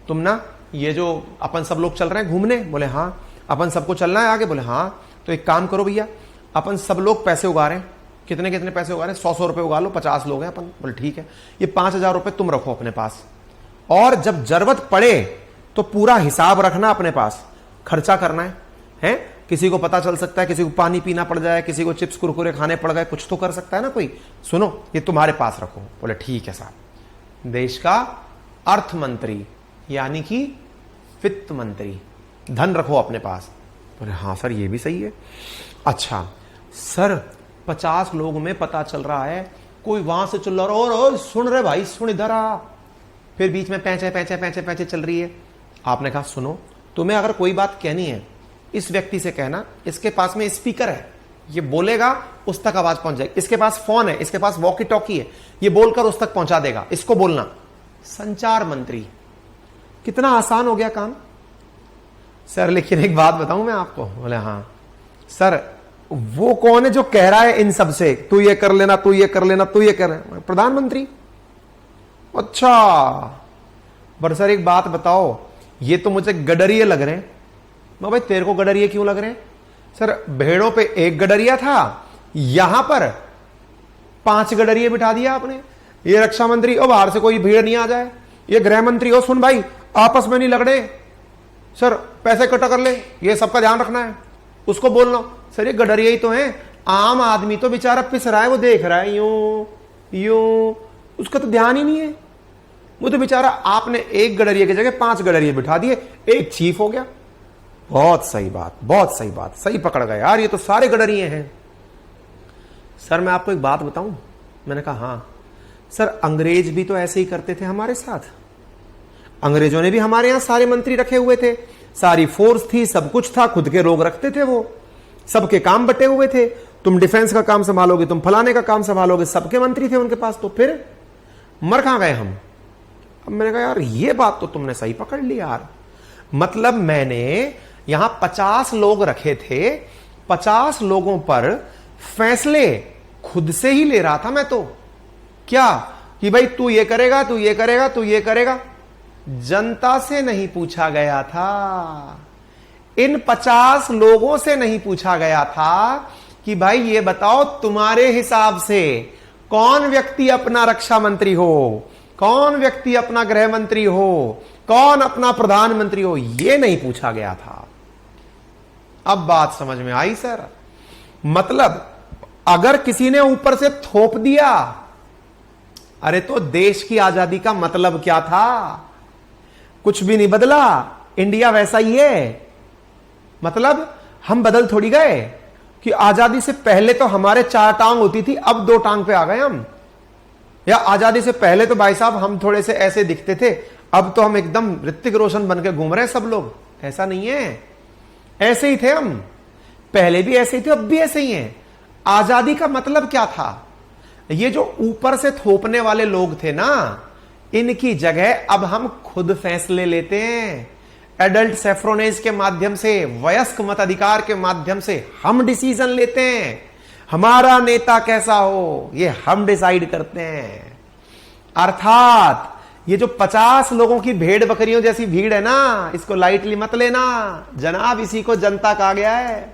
तुम ना ये जो अपन सब लोग चल रहे हैं घूमने, बोले हाँ। अपन सबको चलना है आगे, बोले हाँ। तो एक काम करो भैया, अपन सब लोग पैसे उगा रहे हैं, कितने कितने पैसे उगा रहे हैं? 100 रुपए उगा लो, 50 लोग हैं अपन। बोले ठीक है, ये 5000 रुपए तुम रखो अपने पास, और जब जरूरत पड़े तो पूरा हिसाब रखना अपने पास, खर्चा करना है? किसी को पता चल सकता है, किसी को पानी पीना पड़ जाए, किसी को चिप्स कुरकुरे खाने पड़ गए, कुछ तो कर सकता है ना कोई। सुनो ये तुम्हारे पास रखो। बोले ठीक है साहब। देश का अर्थ मंत्री यानी कि वित्त मंत्री, धन रखो अपने पास। बोले हाँ सर ये भी सही है। अच्छा सर 50 लोगों में पता चल रहा है, कोई वहां से चिल्ला रहा और सुन रहे भाई सुन इधर आ। फिर बीच में पैंचे पैंचे पैंचे पैंचे चल रही है। आपने कहा सुनो तुम्हें अगर कोई बात कहनी है इस व्यक्ति से कहना, इसके पास में स्पीकर है, ये बोलेगा उस तक आवाज पहुंच जाएगी, इसके पास फोन है, इसके पास वॉकी टॉकी है, ये बोलकर उस तक पहुंचा देगा, इसको बोलना। संचार मंत्री, कितना आसान हो गया काम। सर लेकिन एक बात बताऊं मैं आपको। बोले हाँ सर वो कौन है जो कह रहा है इन सब से तू ये कर लेना, तू ये कर लेना, तू ये कर लेना? प्रधानमंत्री। अच्छा पर सर एक बात बताओ, ये तो मुझे गडरिये लग रहे हैं। मैं भाई तेरे को गडरिये क्यों लग रहे हैं? सर भेड़ों पे एक गडरिया था, यहां पर 5 गडरिये बिठा दिया आपने। ये रक्षा मंत्री ओ बाहर से कोई भीड़ नहीं आ जाए, ये गृह मंत्री ओ सुन भाई आपस में नहीं लग रहे, सर पैसे इकट्ठा कर ले, ये सबका ध्यान रखना है, उसको बोलना। सर ये गडरिया ही तो है, आम आदमी तो बेचारा पिस रहा है, वो देख रहा है यूं यूं, उसका तो ध्यान ही नहीं है। वो तो बेचारा आपने एक गडरिये की जगह 5 गडरिये बिठा दिए, एक चीफ हो गया। बहुत सही बात, बहुत सही बात, सही पकड़ गए यार, ये तो सारे गडरिये हैं। सर मैं आपको एक बात बताऊं? मैंने कहा हाँ। सर अंग्रेज भी तो ऐसे ही करते थे हमारे साथ, अंग्रेजों ने भी हमारे यहां सारे मंत्री रखे हुए थे, सारी फोर्स थी, सब कुछ था, खुद के लोग रखते थे, वो सबके काम बटे हुए थे। तुम डिफेंस का काम संभालोगे, तुम फलाने का काम संभालोगे, सबके मंत्री थे उनके पास, तो फिर मर कहां गए हम? अब मैंने कहा यार ये बात तो तुमने सही पकड़ ली यार। मतलब मैंने यहां 50 लोग रखे थे, 50 लोगों पर फैसले खुद से ही ले रहा था मैं तो। क्या कि भाई तू ये करेगा, तू ये करेगा, तू ये करेगा, जनता से नहीं पूछा गया था, इन 50 लोगों से नहीं पूछा गया था कि भाई ये बताओ तुम्हारे हिसाब से कौन व्यक्ति अपना रक्षा मंत्री हो, कौन व्यक्ति अपना गृह मंत्री हो, कौन अपना प्रधानमंत्री हो, ये नहीं पूछा गया था। अब बात समझ में आई सर? मतलब अगर किसी ने ऊपर से थोप दिया, अरे तो देश की आजादी का मतलब क्या था? कुछ भी नहीं बदला। इंडिया वैसा ही है। मतलब हम बदल थोड़ी गए कि आजादी से पहले तो हमारे 4 टांग होती थी, अब 2 टांग पे आ गए हम। या आजादी से पहले तो भाई साहब हम थोड़े से ऐसे दिखते थे, अब तो हम एकदम ऋतिक रोशन बन के घूम रहे हैं सब लोग। ऐसा नहीं है, ऐसे ही थे हम, पहले भी ऐसे ही थे, अब भी ऐसे ही हैं। आजादी का मतलब क्या था? ये जो ऊपर से थोपने वाले लोग थे ना, इनकी जगह अब हम खुद फैसले लेते हैं। एडल्ट सेफ्रोनेज के माध्यम से, वयस्क मताधिकार के माध्यम से हम डिसीजन लेते हैं। हमारा नेता कैसा हो ये हम डिसाइड करते हैं। अर्थात ये जो 50 लोगों की भेड़ बकरियों जैसी भीड़ है ना, इसको लाइटली मत लेना जनाब। इसी को जनता कहा गया है,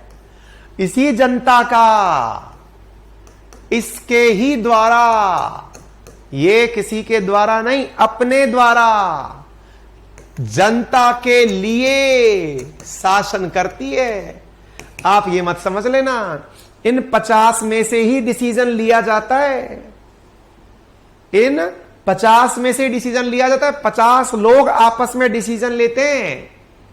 इसी जनता का, इसके ही द्वारा, ये किसी के द्वारा नहीं, अपने द्वारा जनता के लिए शासन करती है। आप ये मत समझ लेना इन 50 में से ही डिसीजन लिया जाता है, इन 50 में से डिसीजन लिया जाता है। 50 लोग आपस में डिसीजन लेते हैं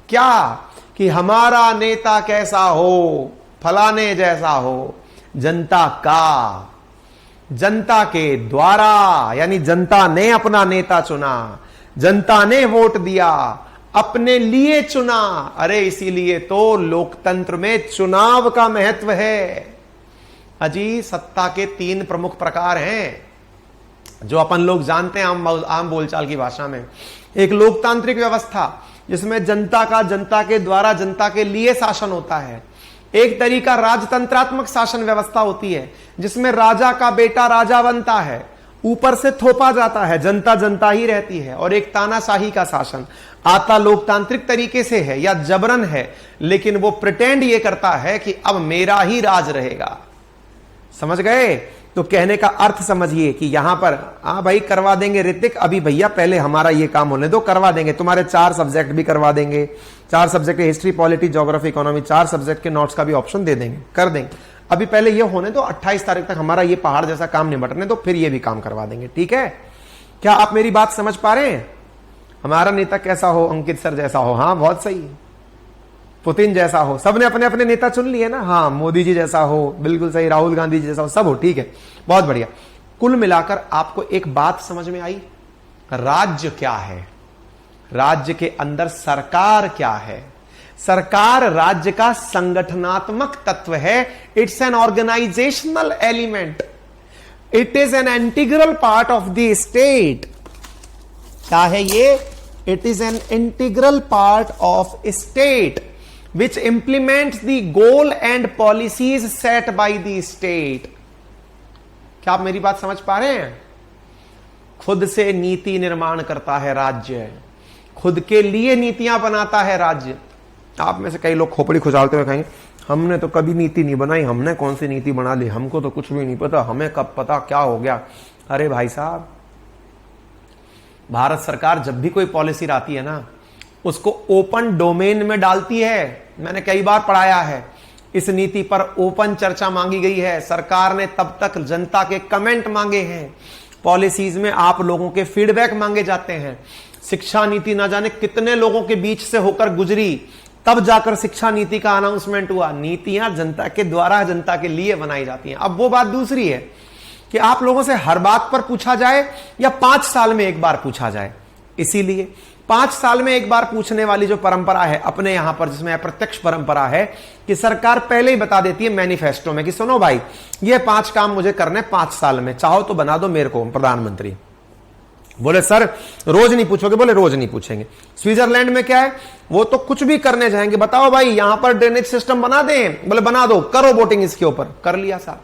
क्या? कि हमारा नेता कैसा हो, फलाने जैसा हो। जनता का, जनता के द्वारा, यानी जनता ने अपना नेता चुना, जनता ने वोट दिया, अपने लिए चुना। अरे इसीलिए तो लोकतंत्र में चुनाव का महत्व है। अजी सत्ता के 3 प्रमुख प्रकार हैं जो अपन लोग जानते हैं आम बोलचाल की भाषा में। एक लोकतांत्रिक व्यवस्था जिसमें जनता का, जनता के द्वारा, जनता के लिए शासन होता है। एक तरीका राजतंत्रात्मक शासन व्यवस्था होती है जिसमें राजा का बेटा राजा बनता है, ऊपर से थोपा जाता है, जनता जनता ही रहती है। और एक तानाशाही का शासन आता लोकतांत्रिक तरीके से है या जबरन है, लेकिन वो प्रिटेंड ये करता है कि अब मेरा ही राज रहेगा। समझ गए? तो कहने का अर्थ समझिए कि यहां पर भाई करवा देंगे ऋतिक, अभी भैया पहले हमारा ये काम होने दो, करवा देंगे। तुम्हारे 4 सब्जेक्ट भी करवा देंगे, 4 subject history, polity, geography, economy, 4 subject के नोट्स का भी ऑप्शन दे देंगे, कर देंगे। अभी पहले ये होने दो, 28 तारीख तक हमारा ये पहाड़ जैसा काम निपटने दो, फिर ये भी काम करवा देंगे। ठीक है? क्या आप मेरी बात समझ पा रहे हैं? हमारा नेता कैसा हो? अंकित सर जैसा हो। हाँ बहुत सही। पुतिन जैसा हो, सबने अपने अपने नेता चुन लिए ना। हाँ मोदी जी जैसा हो, बिल्कुल सही, राहुल गांधी जी जैसा हो, सब हो। ठीक है, बहुत बढ़िया। कुल मिलाकर आपको एक बात समझ में आई, राज्य क्या है, राज्य के अंदर सरकार क्या है। सरकार राज्य का संगठनात्मक तत्व है। It's an organisational element, it is an integral part of the state. क्या है ये? It is an integral part of state which implements the goal and policies set by the state। क्या आप मेरी बात समझ पा रहे हैं? खुद से नीति निर्माण करता है राज्य, खुद के लिए नीतियां बनाता है राज्य। आप में से कई लोग खोपड़ी खुजालते हुए कहेंगे हमने तो कभी नीति नहीं बनाई, हमने कौन सी नीति बना ली, हमको तो कुछ भी नहीं पता, हमें कब पता क्या हो गया। अरे भाई साहब, भारत सरकार जब भी कोई पॉलिसी आती है ना, उसको ओपन डोमेन में डालती है। मैंने कई बार पढ़ाया है, इस नीति पर ओपन चर्चा मांगी गई है, सरकार ने तब तक जनता के कमेंट मांगे हैं, पॉलिसीज में आप लोगों के फीडबैक मांगे जाते हैं। शिक्षा नीति ना जाने कितने लोगों के बीच से होकर गुजरी, तब जाकर शिक्षा नीति का अनाउंसमेंट हुआ। नीतियां जनता के द्वारा, जनता के लिए बनाई जाती हैं। अब वो बात दूसरी है कि आप लोगों से हर बात पर पूछा जाए या 5 साल में एक बार पूछा जाए। इसीलिए 5 साल में एक बार पूछने वाली जो परंपरा है अपने यहां पर, जिसमें अप्रत्यक्ष परंपरा है कि सरकार पहले ही बता देती है मैनिफेस्टो में कि सुनो भाई, ये 5 काम मुझे करने 5 साल में, चाहो तो बना दो मेरे को प्रधानमंत्री। बोले सर रोज नहीं पूछोगे? बोले रोज नहीं पूछेंगे। स्विट्जरलैंड में क्या है, वो तो कुछ भी करने जाएंगे, बताओ भाई यहां पर ड्रेनेज सिस्टम बना दें, बोले बना दो, करो वोटिंग इसके ऊपर, कर लिया साहब।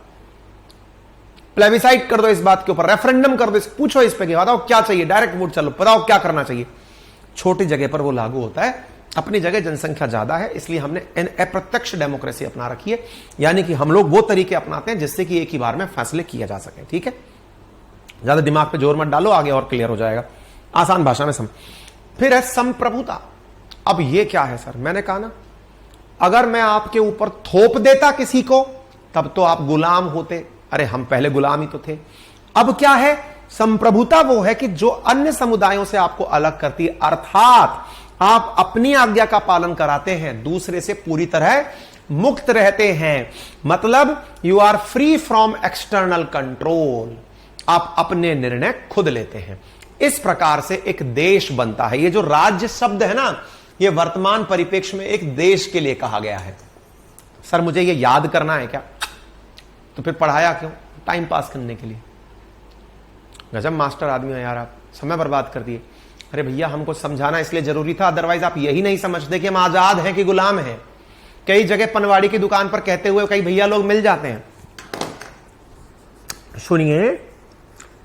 प्लेबिसाइट कर दो इस बात के ऊपर, रेफरेंडम कर दो, पूछो इस पे, बताओ क्या चाहिए, डायरेक्ट वोट, चलो बताओ क्या करना चाहिए। छोटी जगह पर वो लागू होता है, अपनी जगह जनसंख्या ज्यादा है, इसलिए हमने अप्रत्यक्ष डेमोक्रेसी अपना रखी है, यानी कि हम लोग वो तरीके अपनाते हैं जिससे कि एक ही बार में फैसले किए जा सके। ठीक है, ज्यादा दिमाग पे जोर मत डालो, आगे और क्लियर हो जाएगा, आसान भाषा में समझ। फिर है संप्रभुता। अब ये क्या है सर? मैंने कहा ना, अगर मैं आपके ऊपर थोप देता किसी को तब तो आप गुलाम होते। अरे हम पहले गुलाम ही तो थे। अब क्या है? संप्रभुता वो है कि जो अन्य समुदायों से आपको अलग करती है, अर्थात आप अपनी आज्ञा का पालन कराते हैं, दूसरे से पूरी तरह मुक्त रहते हैं। मतलब you are free from external control, आप अपने निर्णय खुद लेते हैं। इस प्रकार से एक देश बनता है। ये जो राज्य शब्द है ना, ये वर्तमान परिप्रेक्ष्य में एक देश के लिए कहा गया है। सर मुझे ये याद करना है क्या? तो फिर पढ़ाया क्यों? टाइम पास करने के लिए। गजब मास्टर आदमी है यार, आप समय बर्बाद कर दिए। अरे भैया हमको समझाना इसलिए जरूरी था, अदरवाइज आप यही नहीं समझते कि हम आजाद हैं कि गुलाम हैं। कई जगह पनवाड़ी की दुकान पर कहते हुए कई भैया लोग मिल जाते हैं। सुनिए,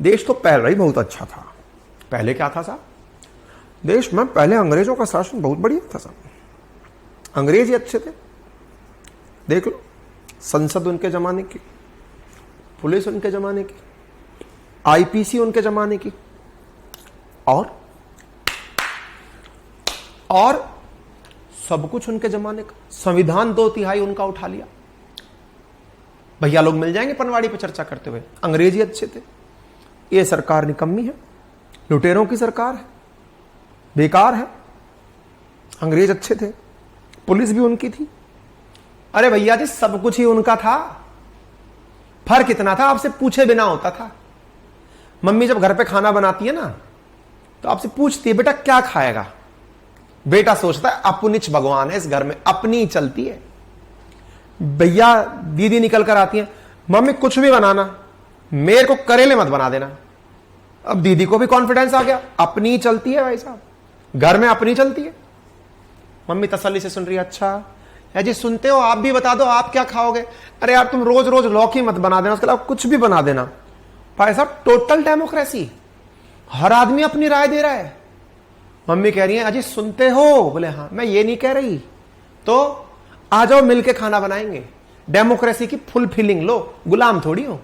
देश तो पहले ही बहुत अच्छा था। पहले क्या था साहब? देश में पहले अंग्रेजों का शासन बहुत बढ़िया था साहब। अंग्रेज ही अच्छे थे। देख लो, संसद उनके जमाने की, पुलिस उनके जमाने की, आईपीसी उनके जमाने की, और सब कुछ उनके जमाने का। संविधान 2/3 उनका उठा लिया। भैया लोग मिल जाएंगे पनवाड़ी पर चर्चा करते हुए, अंग्रेज ही अच्छे थे, ये सरकार निकम्मी है, लुटेरों की सरकार है, बेकार है, अंग्रेज अच्छे थे, पुलिस भी उनकी थी। अरे भैया जी सब कुछ ही उनका था। फर्क इतना था, आपसे पूछे बिना होता था। मम्मी जब घर पे खाना बनाती है ना, तो आपसे पूछती है बेटा क्या खाएगा। बेटा सोचता है अपनिच भगवान है इस घर में, अपनी ही चलती है। भैया दीदी निकल कर आती है, मम्मी कुछ भी बनाना, मेरे को करेले मत बना देना। अब दीदी को भी कॉन्फिडेंस आ गया, अपनी ही चलती है भाई साहब, घर में अपनी चलती है। मम्मी तसल्ली से सुन रही है, अच्छा है जी, सुनते हो, आप भी बता दो आप क्या खाओगे। अरे यार तुम रोज रोज लौकी मत बना देना, उसके अलावा कुछ भी बना देना। भाई साहब टोटल डेमोक्रेसी, हर आदमी अपनी राय दे रहा है। मम्मी कह रही है अजी सुनते हो? बोले हाँ। मैं ये नहीं कह रही, तो आ जाओ मिलके खाना बनाएंगे। डेमोक्रेसी की फुल फीलिंग लो, गुलाम थोड़ी हो।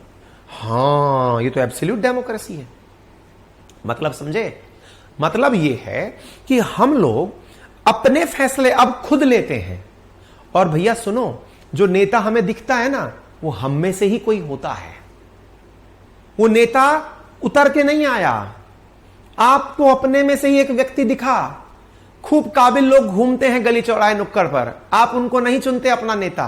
हाँ ये तो एब्सोल्यूट डेमोक्रेसी है। मतलब समझे? मतलब ये है कि हम लोग अपने फैसले अब खुद लेते हैं। और भैया सुनो, जो नेता हमें दिखता है ना, वो हम में से ही कोई होता है। वो नेता उतर के नहीं आया, आपको अपने में से ही एक व्यक्ति दिखा। खूब काबिल लोग घूमते हैं गली चौराहे नुक्कड़ पर, आप उनको नहीं चुनते अपना नेता।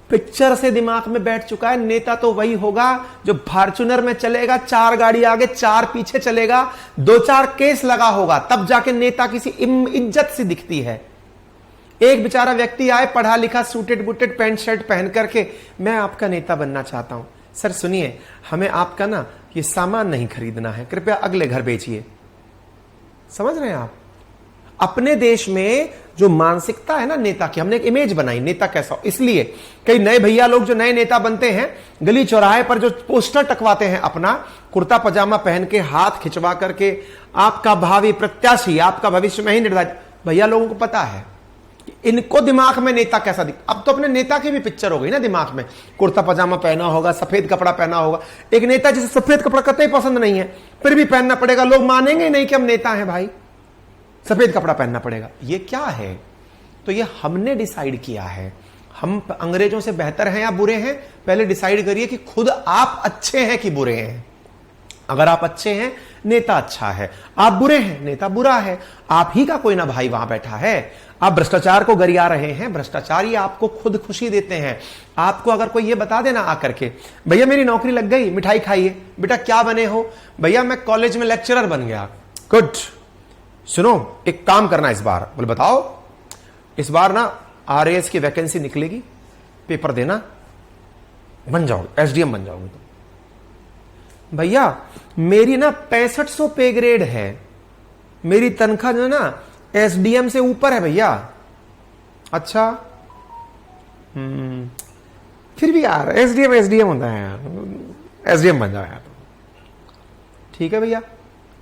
पिक्चर से दिमाग में बैठ चुका है, नेता तो वही होगा जो फॉर्च्यूनर में चलेगा, 4 गाड़ी आगे 4 पीछे चलेगा, 2-4 केस लगा होगा, तब जाके नेता किसी इज्जत से दिखती है। एक बेचारा व्यक्ति आए पढ़ा लिखा, सूटेड बूटेड पैंट शर्ट पहन करके, मैं आपका नेता बनना चाहता हूं। सर सुनिए, हमें आपका ना ये सामान नहीं खरीदना है, कृपया अगले घर बेचिए। समझ रहे हैं आप? अपने देश में जो मानसिकता है ना नेता की, हमने एक इमेज बनाई नेता कैसा हो। इसलिए कई नए भैया लोग जो नए नेता बनते हैं, गली चौराहे पर जो पोस्टर टकवाते हैं, अपना कुर्ता पजामा पहन के, हाथ खिंचवा करके, आपका भावी प्रत्याशी, आपका भविष्य में ही निर्धारित। भैया लोगों को पता है इनको दिमाग में नेता कैसा दिख। अब तो अपने नेता की भी पिक्चर हो गई ना दिमाग में, कुर्ता पजामा पहना होगा, सफेद कपड़ा पहना होगा। एक नेता जिसे सफेद कपड़ा कतई पसंद नहीं है, फिर भी पहनना पड़ेगा, लोग मानेंगे नहीं कि हम नेता हैं भाई, सफेद कपड़ा पहनना पड़ेगा। ये क्या है? तो ये हमने डिसाइड किया है। हम अंग्रेजों से बेहतर हैं या बुरे हैं? पहले डिसाइड करिए कि खुद आप अच्छे हैं कि बुरे हैं। अगर आप अच्छे हैं, नेता अच्छा है। आप बुरे हैं, नेता बुरा है। आप ही का कोई ना भाई वहां बैठा है। आप भ्रष्टाचार को गरिया रहे हैं, भ्रष्टाचारी आपको खुद खुशी देते हैं। आपको अगर कोई ये बता देना आकर के, भैया मेरी नौकरी लग गई, मिठाई खाइए। बेटा क्या बने हो? भैया मैं कॉलेज में लेक्चरर बन गया। गुड, सुनो एक काम करना इस बार। बोले बताओ। इस बार ना आरएएस की वैकेंसी निकलेगी, पेपर देना, बन जाओगे, एसडीएम बन जाओगे तुम। भैया मेरी ना 6500 पे ग्रेड है, मेरी तनख्वाह जो है ना एसडीएम से ऊपर है भैया। अच्छा फिर भी यार एसडीएम होता है यार, एसडीएम बन जाओ यार। ठीक है भैया,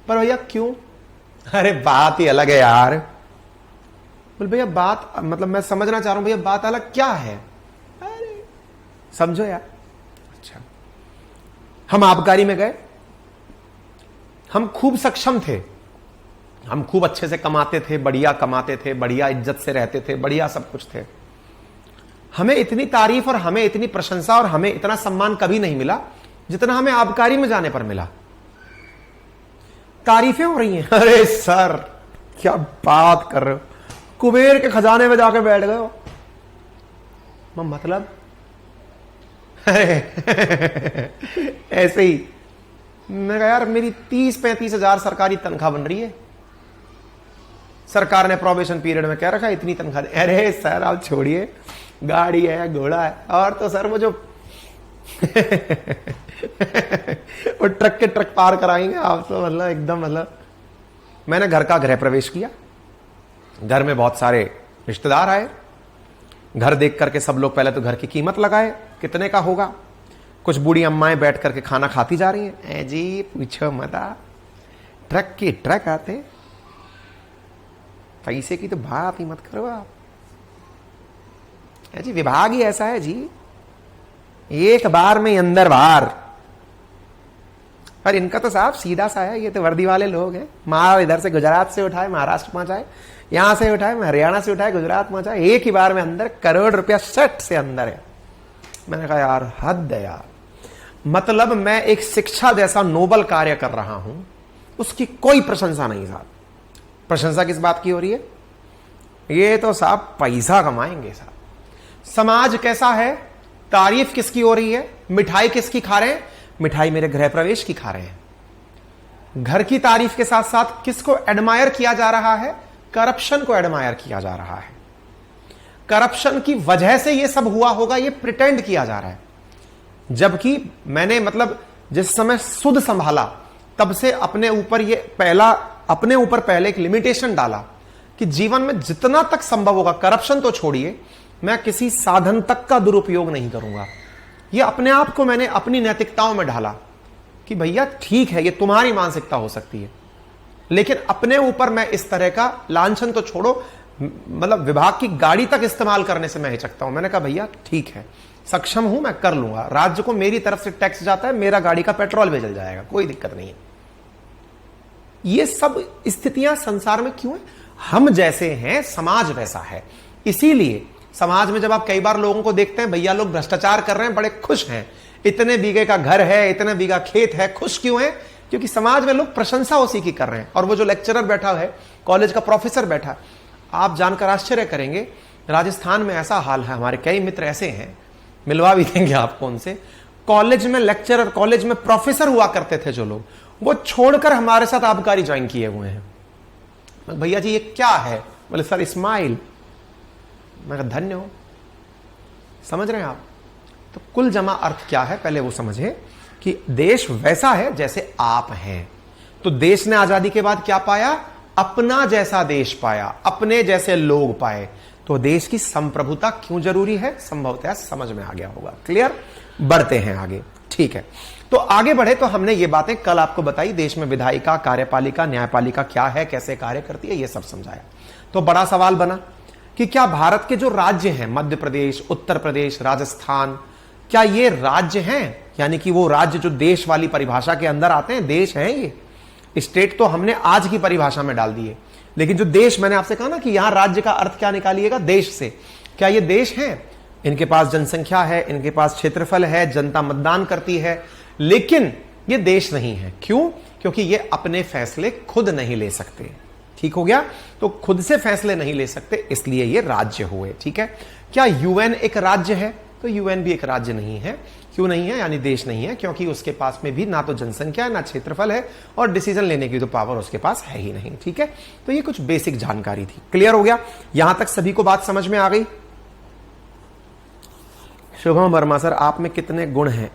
पर भैया क्यों? अरे बात ही अलग है यार। बोल भैया बात, मतलब मैं समझना चाह रहा हूं भैया, बात अलग क्या है? अरे समझो यार। अच्छा, हम आबकारी में गए, हम खूब सक्षम थे, हम खूब अच्छे से कमाते थे, बढ़िया कमाते थे, बढ़िया इज्जत से रहते थे, बढ़िया सब कुछ थे। हमें इतनी तारीफ और हमें इतनी प्रशंसा और हमें इतना सम्मान कभी नहीं मिला जितना हमें आबकारी में जाने पर मिला। तारीफें हो रही हैं, अरे सर क्या बात कर रहे हो, कुबेर के खजाने में जाके बैठ गए हो। मतलब ऐसे ही मैं कहा यार मेरी 30-35 हजार सरकारी तनख्वाह बन रही है, सरकार ने प्रोबेशन पीरियड में कह रखा है इतनी तनख्वाह। अरे सर आप छोड़िए, गाड़ी है, घोड़ा है, और तो सर वो जो वो ट्रक के ट्रक पार कराएंगे आप तो, मतलब एकदम, मतलब मैंने घर का गृह प्रवेश किया, घर में बहुत सारे रिश्तेदार आए, घर देख करके सब लोग पहले तो घर की कीमत लगाए कितने का होगा। कुछ बूढ़ी अम्माएं बैठ करके खाना खाती जा रही हैं। ए जी पूछो मत, ट्रक के ट्रक आते, पैसे की तो बात ही मत करो आप। जी विभाग ही ऐसा है जी, एक बार में अंदर बाहर। पर इनका तो साहब सीधा सा है, ये तो वर्दी वाले लोग हैं। माल इधर से गुजरात से उठाए महाराष्ट्र पहुंचाए, यहां से उठाए हरियाणा से उठाए गुजरात पहुंचाए, एक ही बार में अंदर करोड़ रुपया सट से अंदर है। मैंने कहा यार हद है यार, मतलब मैं एक शिक्षा जैसा नोबल कार्य कर रहा हूं, उसकी कोई प्रशंसा नहीं साहब। प्रशंसा किस बात की हो रही है? ये तो साहब पैसा कमाएंगे साहब। समाज कैसा है, तारीफ किसकी हो रही है, मिठाई किसकी खा रहे हैं? मिठाई मेरे गृह प्रवेश की खा रहे हैं। घर की तारीफ के साथ साथ किसको एडमायर किया जा रहा है? करप्शन को एडमायर किया जा रहा है। करप्शन की वजह से ये सब हुआ होगा, ये प्रिटेंड किया जा रहा है। जबकि मैंने मतलब जिस समय सुध संभाला तब से अपने ऊपर पहले एक लिमिटेशन डाला कि जीवन में जितना तक संभव होगा, करप्शन तो छोड़िए, मैं किसी साधन तक का दुरुपयोग नहीं करूंगा। ये अपने आप को मैंने अपनी नैतिकताओं में ढाला कि भैया ठीक है, ये तुम्हारी मानसिकता हो सकती है, लेकिन अपने ऊपर मैं इस तरह का लांछन तो छोड़ो, मतलब विभाग की गाड़ी तक इस्तेमाल करने से मैं हिचकता हूं। मैंने कहा भैया ठीक है, सक्षम हूं, मैं कर लूंगा, राज्य को मेरी तरफ से टैक्स जाता है, मेरा गाड़ी का पेट्रोल भी जल जाएगा, कोई दिक्कत नहीं है। ये सब स्थितियां संसार में क्यों है? हम जैसे हैं, समाज वैसा है। इसीलिए समाज में जब आप कई बार लोगों को देखते हैं, भैया लोग भ्रष्टाचार कर रहे हैं, बड़े खुश हैं, इतने बीघे का घर है, इतने बीघा खेत है, खुश क्यों है? क्योंकि समाज में लोग प्रशंसा उसी की कर रहे हैं। और वो जो लेक्चरर बैठा है, कॉलेज का प्रोफेसर बैठा है, आप जानकर आश्चर्य करेंगे, राजस्थान में ऐसा हाल है, हमारे कई मित्र ऐसे हैं, मिलवा भी देंगे आपको उनसे, कॉलेज में लेक्चरर, कॉलेज में प्रोफेसर हुआ करते थे जो लोग, वो छोड़कर हमारे साथ आबकारी ज्वाइन किए हुए हैं। भैया जी ये क्या है? बोले सर स्माइल। मैं कहा धन्य हो। समझ रहे हैं आप? तो कुल जमा अर्थ क्या है, पहले वो समझे कि देश वैसा है जैसे आप हैं। तो देश ने आजादी के बाद क्या पाया? अपना जैसा देश पाया, अपने जैसे लोग पाए। तो देश की संप्रभुता क्यों जरूरी है, संभवतः समझ में आ गया होगा। क्लियर? बढ़ते हैं आगे। ठीक है, तो आगे बढ़े तो हमने ये बातें कल आपको बताई, देश में विधायिका, कार्यपालिका, न्यायपालिका क्या है, कैसे कार्य करती है, ये सब समझाया। तो बड़ा सवाल बना कि क्या भारत के जो राज्य हैं, मध्य प्रदेश, उत्तर प्रदेश, राजस्थान, क्या ये राज्य हैं? यानी कि वो राज्य जो देश वाली परिभाषा के अंदर आते हैं, देश हैं ये? स्टेट तो हमने आज की परिभाषा में डाल दिए, लेकिन जो देश, मैंने आपसे कहा ना कि यहां राज्य का अर्थ क्या निकालिएगा? देश से। क्या ये देश हैं? इनके पास जनसंख्या है, इनके पास क्षेत्रफल है, जनता मतदान करती है, लेकिन ये देश नहीं है। क्यों? क्योंकि ये अपने फैसले खुद नहीं ले सकते। ठीक हो गया? तो खुद से फैसले नहीं ले सकते, इसलिए ये राज्य हुए। ठीक है? क्या यूएन एक राज्य है? तो यूएन भी एक राज्य नहीं है। क्यों नहीं है? यानी देश नहीं है, क्योंकि उसके पास में भी ना तो जनसंख्या है, ना क्षेत्रफल है, और डिसीजन लेने की तो पावर उसके पास है ही नहीं। ठीक है? तो ये कुछ बेसिक जानकारी थी। क्लियर हो गया? यहां तक सभी को बात समझ में आ गई? शुभम वर्मा सर, आप में कितने गुण हैं?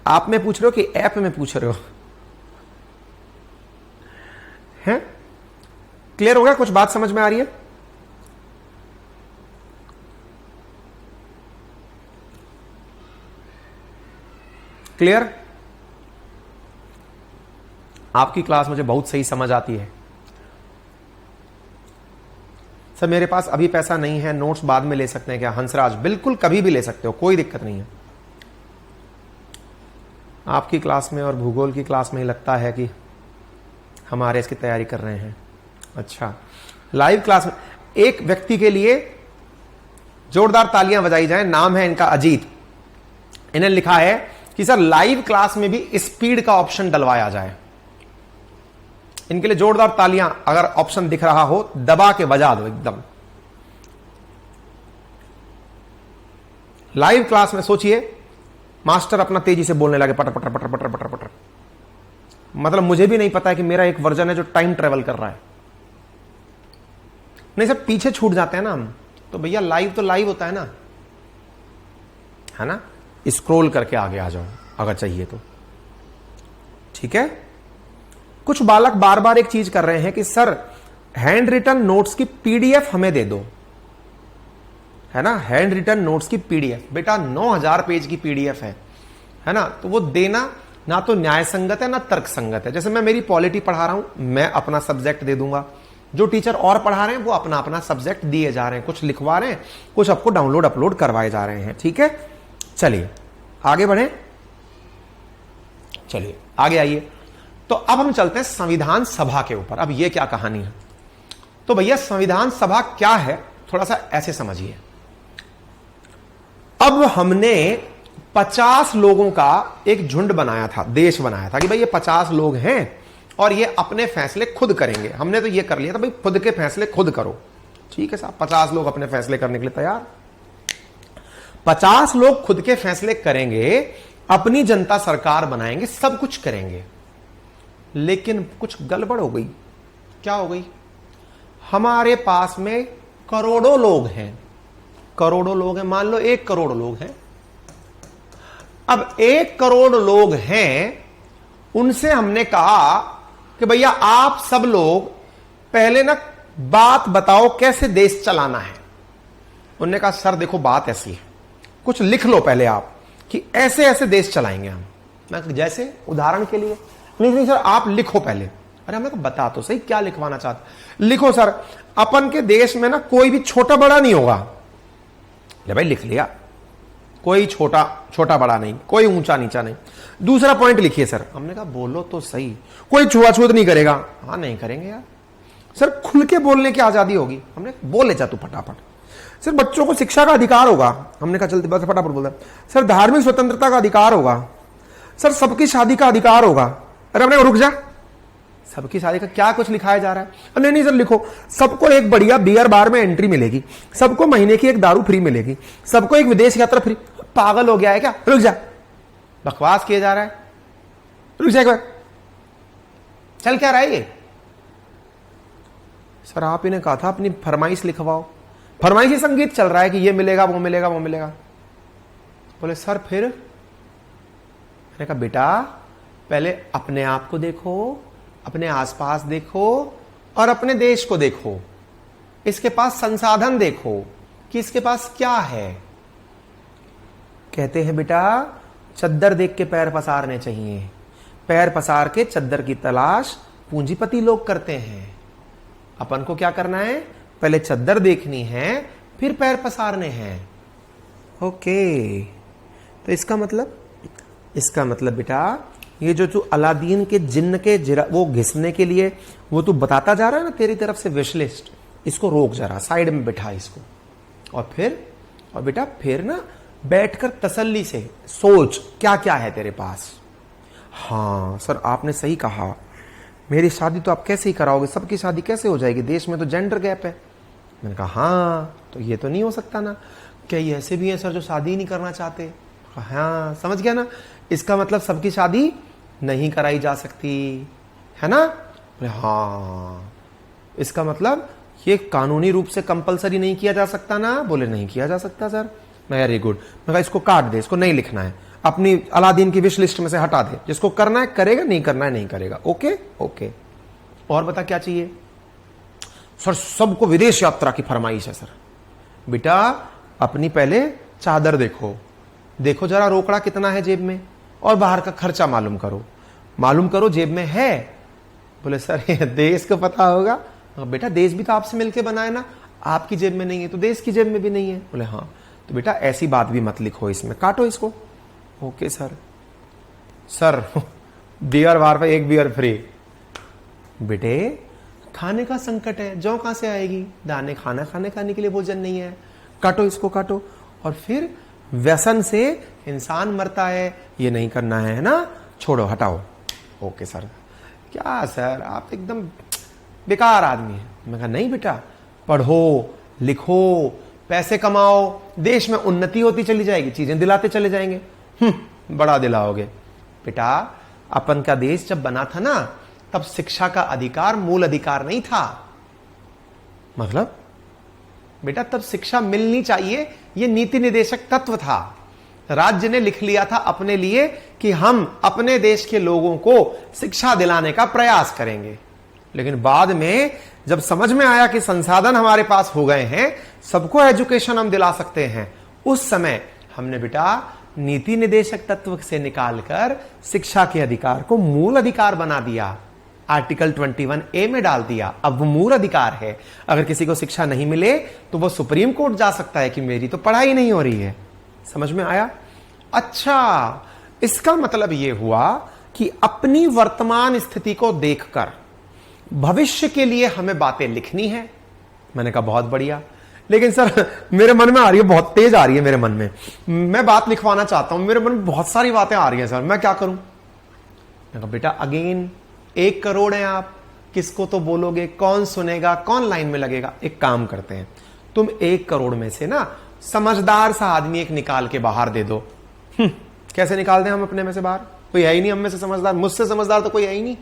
आप में पूछ रहे हो कि ऐप में पूछ रहे हो? हैं? क्लियर हो गया? कुछ बात समझ में आ रही है? क्लियर? आपकी क्लास मुझे बहुत सही समझ आती है। सर मेरे पास अभी पैसा नहीं है, नोट्स बाद में ले सकते हैं क्या? हंसराज, बिल्कुल कभी भी ले सकते हो, कोई दिक्कत नहीं है। आपकी क्लास में और भूगोल की क्लास में ही लगता है कि हमारे इसकी तैयारी कर रहे हैं। अच्छा, लाइव क्लास में एक व्यक्ति के लिए जोरदार तालियां बजाई जाएं। नाम है इनका अजीत। इन्हें लिखा है कि सर लाइव क्लास में भी स्पीड का ऑप्शन डलवाया जाए। इनके लिए जोरदार तालियां। अगर ऑप्शन दिख रहा हो दबा के बजा दो एकदम। लाइव क्लास में सोचिए मास्टर अपना तेजी से बोलने लगे पटर पटर पटर पटर पटर पटर, मतलब मुझे भी नहीं पता है कि मेरा एक वर्जन है जो टाइम ट्रेवल कर रहा है। नहीं सर पीछे छूट जाते हैं ना हम, तो भैया लाइव तो लाइव होता है ना, स्क्रॉल करके आगे आ जाओ अगर चाहिए तो। ठीक है, कुछ बालक बार बार एक चीज कर रहे हैं कि सर हैंड रिटन नोट्स की पीडीएफ हमें दे दो, है ना, हैंड रिटन नोट्स की पीडीएफ। बेटा 9000 पेज की पीडीएफ है ना, तो वो देना ना तो न्याय संगत है ना तर्क संगत है। जैसे मैं मेरी पॉलिटी पढ़ा रहा हूं, मैं अपना सब्जेक्ट दे दूंगा, जो टीचर और पढ़ा रहे हैं वो अपना अपना सब्जेक्ट दिए जा रहे हैं, कुछ लिखवा रहे हैं, कुछ आपको डाउनलोड अपलोड करवाए जा रहे हैं। ठीक है, चलिए आगे बढ़े, चलिए आगे आइए। तो अब हम चलते हैं संविधान सभा के ऊपर। अब ये क्या कहानी है, तो भैया संविधान सभा क्या है थोड़ा सा ऐसे समझिए। अब हमने 50 लोगों का एक झुंड बनाया था, देश बनाया था कि भाई ये 50 लोग हैं और ये अपने फैसले खुद करेंगे। हमने तो ये कर लिया था भाई खुद के फैसले खुद करो। ठीक है साहब, 50 लोग अपने फैसले करने के लिए तैयार। 50 लोग खुद के फैसले करेंगे, अपनी जनता सरकार बनाएंगे, सब कुछ करेंगे। लेकिन कुछ गड़बड़ हो गई। क्या हो गई, हमारे पास में करोड़ों लोग हैं, करोड़ों लोग हैं, मान लो 1 करोड़ लोग हैं। अब 1 करोड़ लोग हैं, उनसे हमने कहा कि भैया आप सब लोग पहले ना बात बताओ कैसे देश चलाना है। उन्होंने कहा सर देखो बात ऐसी है, कुछ लिख लो पहले आप कि ऐसे ऐसे देश चलाएंगे हम। मैं जैसे उदाहरण के लिए, नहीं सर आप लिखो पहले। अरे हमने कहा बता तो सही क्या लिखवाना चाहते। लिखो सर, अपन के देश में ना कोई भी छोटा बड़ा नहीं होगा। ले भाई लिख लिया, कोई छोटा बड़ा नहीं, कोई ऊंचा नीचा नहीं। दूसरा पॉइंट लिखिए सर। हमने कहा बोलो तो सही, कोई छुआछूत नहीं करेगा। हाँ नहीं करेंगे यार। सर खुल के बोलने की आजादी होगी। हमने बोले जा तू फटाफट। सर बच्चों को शिक्षा का अधिकार होगा। हमने कहा चलते बस फटाफट बोल। सर धार्मिक स्वतंत्रता का अधिकार होगा। सर सबकी शादी का अधिकार होगा। अरे हमने रुक जा, सबकी शादी का क्या कुछ लिखाया जा रहा है। नहीं नहीं सर लिखो, सबको एक बढ़िया बियर बार में एंट्री मिलेगी, सबको महीने की एक दारू फ्री मिलेगी, सबको एक विदेश यात्रा फ्री। पागल हो गया है क्या, रुक जा, बकवास किया जा रहा है, रुक जा एक बार। चल क्या रहा है ये। सर आप इन्हें कहा था अपनी फरमाइश लिखवाओ, फरमाइशी संगीत चल रहा है कि ये मिलेगा वो मिलेगा वो मिलेगा। बोले सर फिर। मैंने कहा बेटा पहले अपने आप को देखो, अपने आसपास देखो और अपने देश को देखो, इसके पास संसाधन देखो कि इसके पास क्या है। कहते हैं बेटा चद्दर देख के पैर पसारने चाहिए, पैर पसार के चद्दर की तलाश पूंजीपति लोग करते हैं। अपन को क्या करना है, पहले चद्दर देखनी है फिर पैर पसारने हैं। ओके, तो इसका मतलब बेटा ये जो तू अलादीन के जिन्न के वो घिसने के लिए वो तू बताता जा रहा है ना तेरी तरफ से विश लिस्ट, इसको रोक जरा, साइड में बिठा इसको। और बेटा फिर ना बैठकर तसल्ली से सोच क्या क्या है तेरे पास। हाँ सर आपने सही कहा, मेरी शादी तो आप कैसे ही कराओगे, सबकी शादी कैसे हो जाएगी, देश में तो जेंडर गैप है। मैंने कहा हाँ तो ये तो नहीं हो सकता ना। क्या ये ऐसे भी है सर जो शादी नहीं करना चाहते। हाँ समझ गया ना, इसका मतलब सबकी शादी नहीं कराई जा सकती है ना। हाँ इसका मतलब ये कानूनी रूप से कंपलसरी नहीं किया जा सकता ना। बोले नहीं किया जा सकता सर। मैं वेरी गुड। मैं कहा इसको काट दे, इसको नहीं लिखना है, अपनी अलादीन की विश लिस्ट में से हटा दे, जिसको करना है करेगा, नहीं करना है नहीं करेगा। Okay okay. और बता क्या चाहिए। सर सबको विदेश यात्रा की फरमाइश है सर। बेटा अपनी पहले चादर देखो, देखो जरा रोकड़ा कितना है जेब में, और बाहर का खर्चा मालूम करो जेब में है। बोले सर ये देश को पता होगा। बेटा देश भी तो आपसे मिलके बनाए ना, आपकी जेब में नहीं है तो देश की जेब में भी नहीं है। बोले हाँ तो बेटा ऐसी बात भी मत लिखो इसमें, काटो इसको। ओके सर बियर बार पे 1 बियर फ्री। बेटे खाने का संकट है, जौ कहां से आएगी, दाने खाने के लिए भोजन नहीं है, काटो इसको काटो। और फिर व्यसन से इंसान मरता है, ये नहीं करना है ना, छोड़ो हटाओ। Okay sir. क्या सर आप एकदम बेकार आदमी है। मैं कहा नहीं बेटा, पढ़ो लिखो, पैसे कमाओ, देश में उन्नति होती चली जाएगी, चीजें दिलाते चले जाएंगे। बड़ा दिलाओगे बेटा। अपन का देश जब बना था ना, तब शिक्षा का अधिकार मूल अधिकार नहीं था। मतलब बेटा तब शिक्षा मिलनी चाहिए, यह नीति निदेशक तत्व था। राज्य ने लिख लिया था अपने लिए कि हम अपने देश के लोगों को शिक्षा दिलाने का प्रयास करेंगे। लेकिन बाद में जब समझ में आया कि संसाधन हमारे पास हो गए हैं, सबको एजुकेशन हम दिला सकते हैं, उस समय हमने बेटा नीति निदेशक तत्व से निकालकर शिक्षा के अधिकार को मूल अधिकार बना दिया। आर्टिकल 21A में डाल दिया। अब वो मूल अधिकार है। अगर किसी को शिक्षा नहीं मिले तो वो सुप्रीम कोर्ट जा सकता है कि मेरी तो पढ़ाई नहीं हो रही है। समझ में आया? अच्छा, इसका मतलब यह हुआ कि अपनी वर्तमान स्थिति को देखकर भविष्य के लिए हमें बातें लिखनी है। मैंने कहा बहुत बढ़िया, लेकिन सर मेरे मन में आ रही है, बहुत तेज आ रही है मेरे मन में, मैं बात लिखवाना चाहता हूं, मेरे मन में बहुत सारी बातें आ रही हैं सर, मैं क्या करूं? मैं कहा बेटा अगेन 1 करोड़ हैं आप, किसको तो बोलोगे, कौन सुनेगा, कौन लाइन में लगेगा? एक काम करते हैं, तुम 1 करोड़ में से ना समझदार सा आदमी एक निकाल के बाहर दे दो। कैसे निकाल दें हम अपने में से बाहर? कोई है ही नहीं हम में से समझदार, मुझसे समझदार तो कोई है ही नहीं,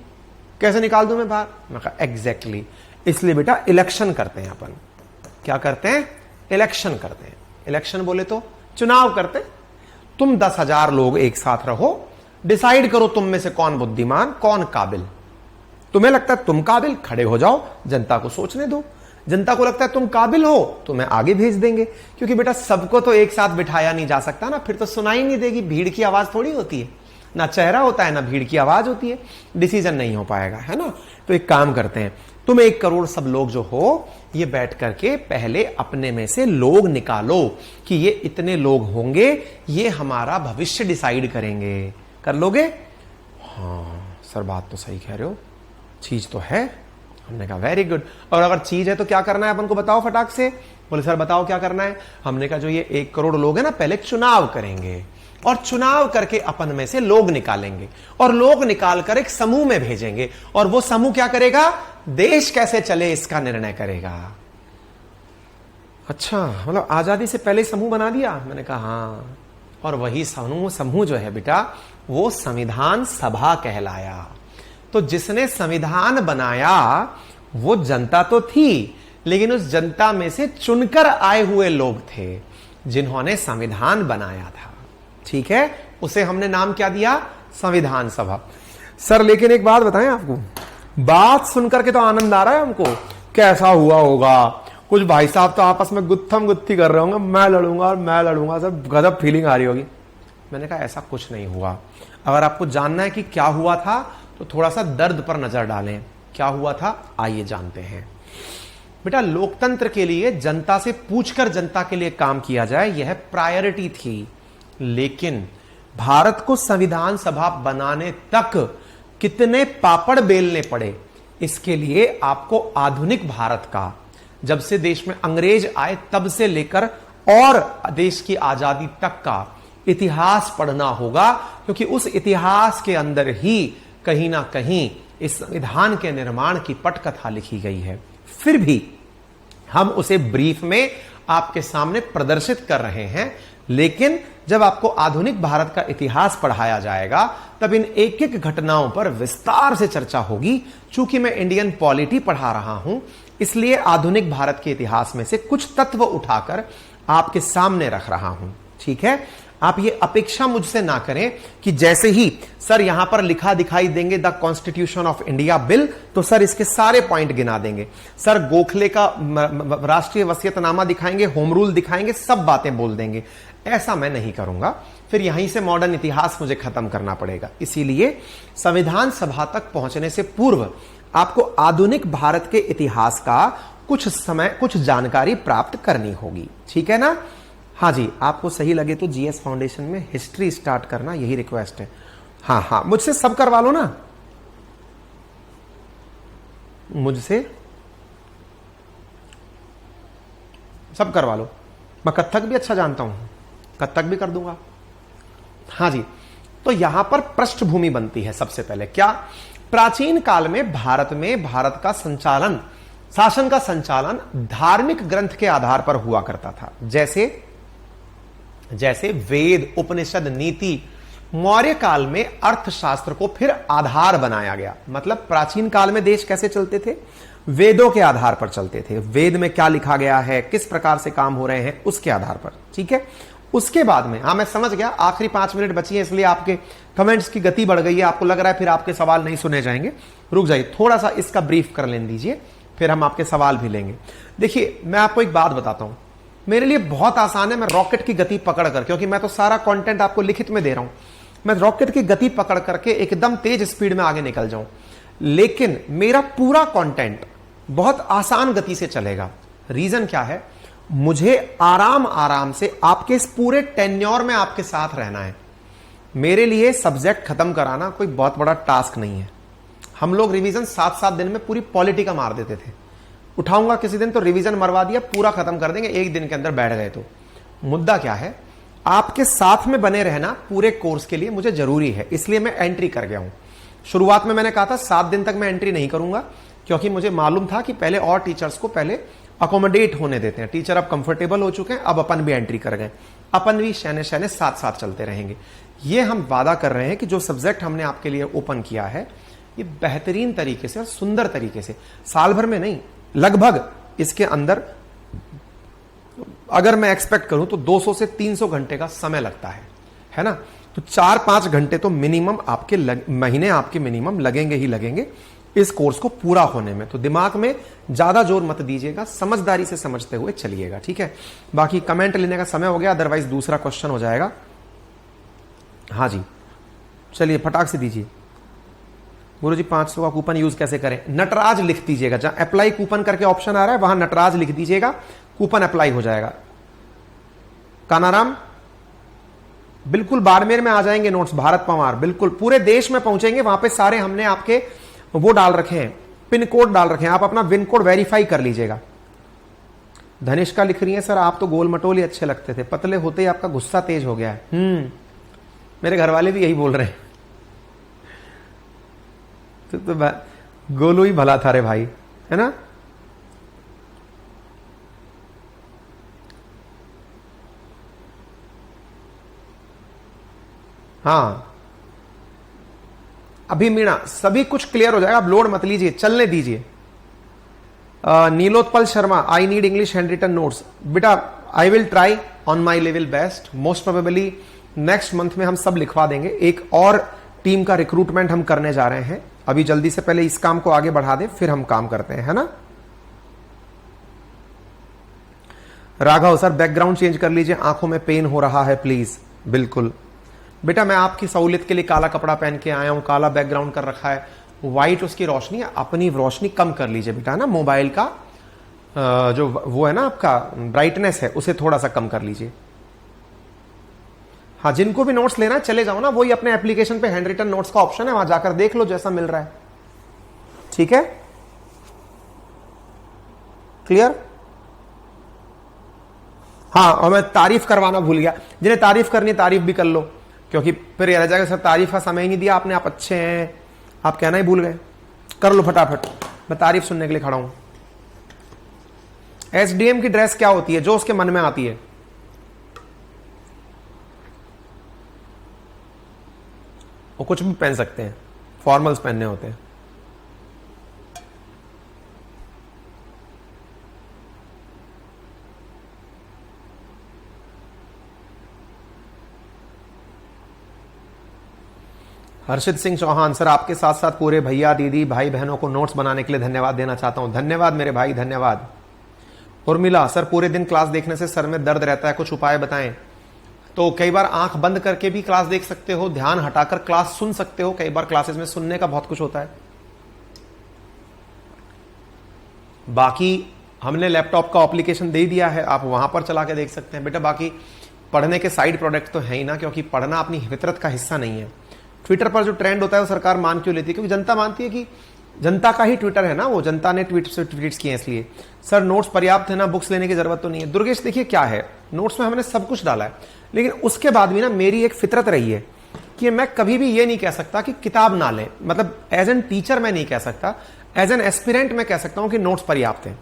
कैसे निकाल दूं मैं बाहर? मैं कहा एग्जैक्टली, इसलिए बेटा इलेक्शन करते हैं अपन। क्या करते हैं? इलेक्शन करते हैं। इलेक्शन बोले तो चुनाव करते। तुम 10,000 लोग एक साथ रहो, डिसाइड करो तुम में से कौन बुद्धिमान, कौन काबिल। तुम्हें लगता है तुम काबिल, खड़े हो जाओ, जनता को सोचने दो। जनता को लगता है तुम काबिल हो, तुम्हें आगे भेज देंगे, क्योंकि बेटा सबको तो एक साथ बिठाया नहीं जा सकता ना, फिर तो सुनाई नहीं देगी, भीड़ की आवाज थोड़ी होती है, ना चेहरा होता है ना भीड़ की आवाज होती है, डिसीजन नहीं हो पाएगा, है ना। तो एक काम करते हैं, तुम 1 करोड़ सब लोग जो हो, ये बैठ करके पहले अपने में से लोग निकालो कि ये इतने लोग होंगे, ये हमारा भविष्य डिसाइड करेंगे। कर लोगे? हाँ सर बात तो सही कह रहे हो, चीज तो है। हमने कहा वेरी गुड, और अगर चीज है तो क्या करना है अपन को बताओ फटाक से। बोले सर बताओ क्या करना है। हमने कहा जो ये 1 करोड़ लोग हैं ना, पहले चुनाव करेंगे, और चुनाव करके अपन में से लोग निकालेंगे, और लोग निकालकर एक समूह में भेजेंगे, और वो समूह क्या करेगा? देश कैसे चले इसका निर्णय करेगा। अच्छा, मतलब आजादी से पहले समूह बना दिया? मैंने कहा हाँ, और वही समूह जो है बेटा, वो संविधान सभा कहलाया। तो जिसने संविधान बनाया वो जनता तो थी, लेकिन उस जनता में से चुनकर आए हुए लोग थे जिन्होंने संविधान बनाया था। ठीक है, उसे हमने नाम क्या दिया? संविधान सभा। सर लेकिन एक बात बताएं आपको, बात सुनकर के तो आनंद आ रहा है हमको, कैसा हुआ होगा, कुछ भाई साहब तो आपस में गुत्थम गुत्थी कर रहे होंगे, मैं लड़ूंगा और मैं लड़ूंगा, सब गजब फीलिंग आ रही होगी। मैंने कहा ऐसा कुछ नहीं हुआ। अगर आपको जानना है कि क्या हुआ था तो थोड़ा सा दर्द पर नजर डालें। क्या हुआ था आइए जानते हैं। बेटा लोकतंत्र के लिए जनता से पूछकर जनता के लिए काम किया जाए, यह प्रायोरिटी थी, लेकिन भारत को संविधान सभा बनाने तक कितने पापड़ बेलने पड़े, इसके लिए आपको आधुनिक भारत का, जब से देश में अंग्रेज आए तब से लेकर और देश की आजादी तक का इतिहास पढ़ना होगा, क्योंकि उस इतिहास के अंदर ही कहीं ना कहीं इस संविधान के निर्माण की पटकथा लिखी गई है। फिर भी हम उसे ब्रीफ में आपके सामने प्रदर्शित कर रहे हैं, लेकिन जब आपको आधुनिक भारत का इतिहास पढ़ाया जाएगा तब इन एक एक घटनाओं पर विस्तार से चर्चा होगी। चूंकि मैं इंडियन पॉलिटी पढ़ा रहा हूं, इसलिए आधुनिक भारत के इतिहास में से कुछ तत्व उठाकर आपके सामने रख रहा हूं। ठीक है, आप ये अपेक्षा मुझसे ना करें कि जैसे ही सर यहां पर लिखा दिखाई देंगे the constitution of India bill, तो सर इसके सारे पॉइंट गिना देंगे, सर गोखले का राष्ट्रीय वसीयतनामा दिखाएंगे, होम रूल दिखाएंगे, सब बातें बोल देंगे। ऐसा मैं नहीं करूंगा, फिर यहीं से मॉडर्न इतिहास मुझे खत्म करना पड़ेगा। इसीलिए संविधान सभा तक पहुंचने से पूर्व आपको आधुनिक भारत के इतिहास का कुछ जानकारी प्राप्त करनी होगी। ठीक है ना? हाँ जी, आपको सही लगे तो जीएस फाउंडेशन में हिस्ट्री स्टार्ट करना, यही रिक्वेस्ट है। हाँ हाँ, मुझसे सब करवा लो ना, मुझसे सब करवा लो। मैं कथक भी अच्छा जानता हूं, कथक भी कर दूंगा। हाँ जी, तो यहां पर पृष्ठभूमि बनती है सबसे पहले। क्या? प्राचीन काल में भारत का संचालन, शासन का संचालन धार्मिक ग्रंथ के आधार पर हुआ करता था। जैसे वेद, उपनिषद, नीति। मौर्य काल में अर्थशास्त्र को फिर आधार बनाया गया। मतलब प्राचीन काल में देश कैसे चलते थे? वेदों के आधार पर चलते थे। वेद में क्या लिखा गया है, किस प्रकार से काम हो रहे हैं, उसके आधार पर। ठीक है, उसके बाद में, मैं समझ गया, आखिरी 5 मिनट बची है, इसलिए आपके कमेंट्स की गति बढ़ गई है। आपको लग रहा है फिर आपके सवाल नहीं सुने जाएंगे। रुक जाइए, थोड़ा सा इसका ब्रीफ कर लेने दीजिए, फिर हम आपके सवाल भी लेंगे। देखिए, मैं आपको एक बात बताता हूं, मेरे लिए बहुत आसान है मैं रॉकेट की गति पकड़ कर, क्योंकि मैं तो सारा कंटेंट आपको लिखित में दे रहा हूं, मैं रॉकेट की गति पकड़ करके एकदम तेज स्पीड में आगे निकल जाऊं। लेकिन मेरा पूरा कंटेंट बहुत आसान गति से चलेगा। रीजन क्या है? मुझे आराम आराम से आपके इस पूरे टेन्योर में आपके साथ रहना है। मेरे लिए सब्जेक्ट खत्म कराना कोई बहुत बड़ा टास्क नहीं है। हम लोग रिवीजन 7-7 दिन में पूरी पॉलिटी का मार देते थे। उठाऊंगा किसी दिन तो रिवीजन मरवा दिया, पूरा खत्म कर देंगे, 1 दिन के अंदर बैठ गए। तो मुद्दा क्या है? आपके साथ में बने रहना पूरे कोर्स के लिए मुझे जरूरी है, इसलिए मैं एंट्री कर गया हूं। शुरुआत में मैंने कहा था 7 दिन तक मैं एंट्री नहीं करूंगा, क्योंकि मुझे मालूम था कि पहले और टीचर्स को पहले अकोमोडेट होने देते हैं। टीचर अब कंफर्टेबल हो चुके हैं, अब अपन भी एंट्री कर गए, अपन भी शहने शहने साथ साथ चलते रहेंगे। ये हम वादा कर रहे हैं कि जो सब्जेक्ट हमने आपके लिए ओपन किया है, ये बेहतरीन तरीके से और सुंदर तरीके से, साल भर में नहीं, लगभग इसके अंदर अगर मैं एक्सपेक्ट करूं तो 200 से 300 घंटे का समय लगता है ना? तो 4-5 घंटे तो मिनिमम आपके महीने आपके मिनिमम लगेंगे ही लगेंगे इस कोर्स को पूरा होने में। तो दिमाग में ज्यादा जोर मत दीजिएगा, समझदारी से समझते हुए चलिएगा। ठीक है, बाकी कमेंट लेने का समय हो गया, अदरवाइज दूसरा क्वेश्चन हो जाएगा। हाँ जी, चलिए फटाक से दीजिए। गुरुजी 500 का कूपन यूज कैसे करें? नटराज लिख दीजिएगा, जहां अप्लाई कूपन करके ऑप्शन आ रहा है वहां नटराज लिख दीजिएगा, कूपन अप्लाई हो जाएगा। कानाराम, बिल्कुल बाड़मेर में आ जाएंगे नोट्स, भारत पवार बिल्कुल पूरे देश में पहुंचेंगे। वहां पे सारे हमने आपके वो डाल रखे हैं, पिन कोड डाल रखे हैं, आप अपना पिन कोड वेरीफाई कर लीजिएगा। धनिष्का लिख रही है, सर आप तो गोल मटोल ही अच्छे लगते थे, पतले होते ही आपका गुस्सा तेज हो गया है। मेरे घर वाले भी यही बोल रहे हैं। तो गोलू ही भला था रे भाई, है ना? हाँ, अभी मीणा सभी कुछ क्लियर हो जाएगा, आप लोड मत लीजिए, चलने दीजिए। Nilotpal Sharma, I need English hand written notes. बेटा I will try on my level best, most probably next month में हम सब लिखवा देंगे। एक और टीम का रिक्रूटमेंट हम करने जा रहे हैं, अभी जल्दी से पहले इस काम को आगे बढ़ा दें, फिर हम काम करते हैं, है ना? राघव सर बैकग्राउंड चेंज कर लीजिए, आंखों में पेन हो रहा है प्लीज। बिल्कुल बेटा, मैं आपकी सहूलियत के लिए काला कपड़ा पहन के आया हूं, काला बैकग्राउंड कर रखा है, व्हाइट उसकी रोशनी, अपनी रोशनी कम कर लीजिए बेटा ना। मोबाइल का जो वो है ना आपका ब्राइटनेस है, उसे थोड़ा सा कम कर लीजिए। हाँ, जिनको भी नोट्स लेना है चले जाओ ना, वही अपने एप्लीकेशन पे हैंड रिटन नोट्स का ऑप्शन है, वहां जाकर देख लो जैसा मिल रहा है। ठीक है, क्लियर? हाँ, और मैं तारीफ करवाना भूल गया, जिन्हें तारीफ करनी है तारीफ भी कर लो, क्योंकि फिर यह रह जाएगा सर तारीफ का समय ही नहीं दिया आपने, आप अच्छे हैं, आप कहना ही भूल गए। कर लो फटाफट, मैं तारीफ सुनने के लिए खड़ा हूं। एसडीएम की ड्रेस क्या होती है? जो उसके मन में आती है। वो कुछ भी पहन सकते हैं, फॉर्मल्स पहनने होते हैं। हर्षित सिंह चौहान, सर आपके साथ साथ पूरे भैया दीदी भाई बहनों को नोट्स बनाने के लिए धन्यवाद देना चाहता हूं। धन्यवाद मेरे भाई, धन्यवाद। उर्मिला, सर पूरे दिन क्लास देखने से सर में दर्द रहता है, कुछ उपाय बताएं। तो कई बार आंख बंद करके भी क्लास देख सकते हो, ध्यान हटाकर क्लास सुन सकते हो। कई बार क्लासेस में सुनने का बहुत कुछ होता है। बाकी हमने लैपटॉप का एप्लीकेशन दे दिया है, आप वहां पर चला के देख सकते हैं बेटा। बाकी पढ़ने के साइड प्रोडक्ट तो है ही ना, क्योंकि पढ़ना अपनी फितरत का हिस्सा नहीं है। ट्विटर पर जो ट्रेंड होता है वो सरकार मान क्यों लेती है? क्योंकि जनता मानती है कि जनता का ही ट्विटर है ना, वो जनता ने ट्वीट्स किए इसलिए। सर नोट्स पर्याप्त है ना, बुक्स लेने की जरूरत तो नहीं है? दुर्गेश देखिए क्या है, नोट्स में हमने सब कुछ डाला है, लेकिन उसके बाद भी ना मेरी एक फितरत रही है कि मैं कभी भी ये नहीं कह सकता कि किताब ना लें, मतलब एज एन टीचर मैं नहीं कह सकता, एज एन एस्पिरेंट मैं कह सकता हूं कि नोट्स पर्याप्त हैं।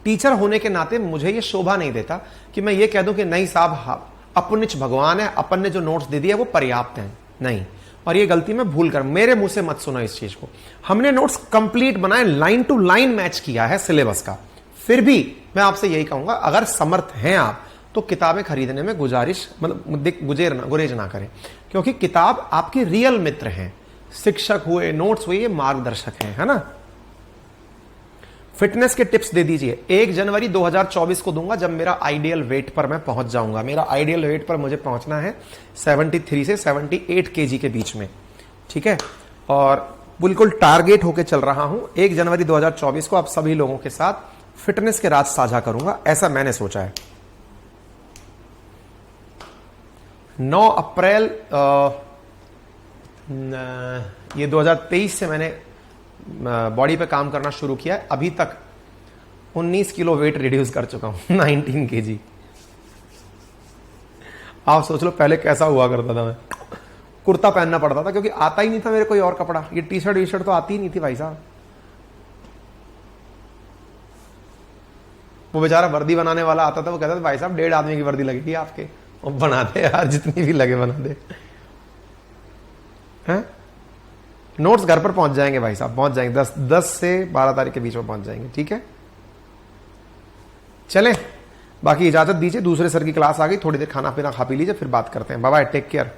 टीचर होने के नाते मुझे ये शोभा नहीं देता कि मैं ये कह दूं कि नहीं साहब अपनिच भगवान है, अपन ने जो नोट्स दे दिया वो पर्याप्त हैं, नहीं। और ये गलती मैं भूल कर, मेरे मुंह से मत सुनो इस चीज को। हमने नोट्स कंप्लीट बनाए, लाइन टू लाइन मैच किया है सिलेबस का। फिर भी मैं आपसे यही कहूंगा, अगर समर्थ हैं आप तो किताबें खरीदने में गुजारिश मतलब गुरेज ना करें, क्योंकि किताब आपके रियल मित्र हैं। शिक्षक हुए, नोट्स हुए, ये मार्गदर्शक हैं, है ना। फिटनेस के टिप्स दे दीजिए। 1 जनवरी 2024 को दूंगा, जब मेरा आइडियल वेट पर मैं पहुंच जाऊंगा। मेरा आइडियल वेट पर मुझे पहुंचना है 73 से 78 केजी के बीच में, ठीक है। और बिल्कुल टारगेट होके चल रहा हूं। 1 जनवरी 2024 को आप सभी लोगों के साथ फिटनेस के राज साझा करूंगा, ऐसा मैंने सोचा है। 9 अप्रैल ये 2023 से मैंने बॉडी पे काम करना शुरू किया है। अभी तक 19 किलो वेट रिड्यूस कर चुका हूं, 19 केजी। आप सोच लो पहले कैसा हुआ करता था मैं। कुर्ता पहनना पड़ता था क्योंकि आता ही नहीं था मेरे कोई और कपड़ा। ये टी शर्ट तो आती ही नहीं थी भाई साहब। वो बेचारा वर्दी बनाने वाला आता था, वो कहता था भाई साहब 1.5 आदमी की वर्दी लगेगी आपके, और बना दे यार, जितनी भी लगे बना दे। हैं? नोट्स घर पर पहुंच जाएंगे भाई साहब, पहुंच जाएंगे। 10 से 12 तारीख के बीच में पहुंच जाएंगे, ठीक है। चलें, बाकी इजाजत दीजिए, दूसरे सर की क्लास आ गई, थोड़ी देर खाना पीना खा पी लीजिए, फिर बात करते हैं। Bye bye, take care.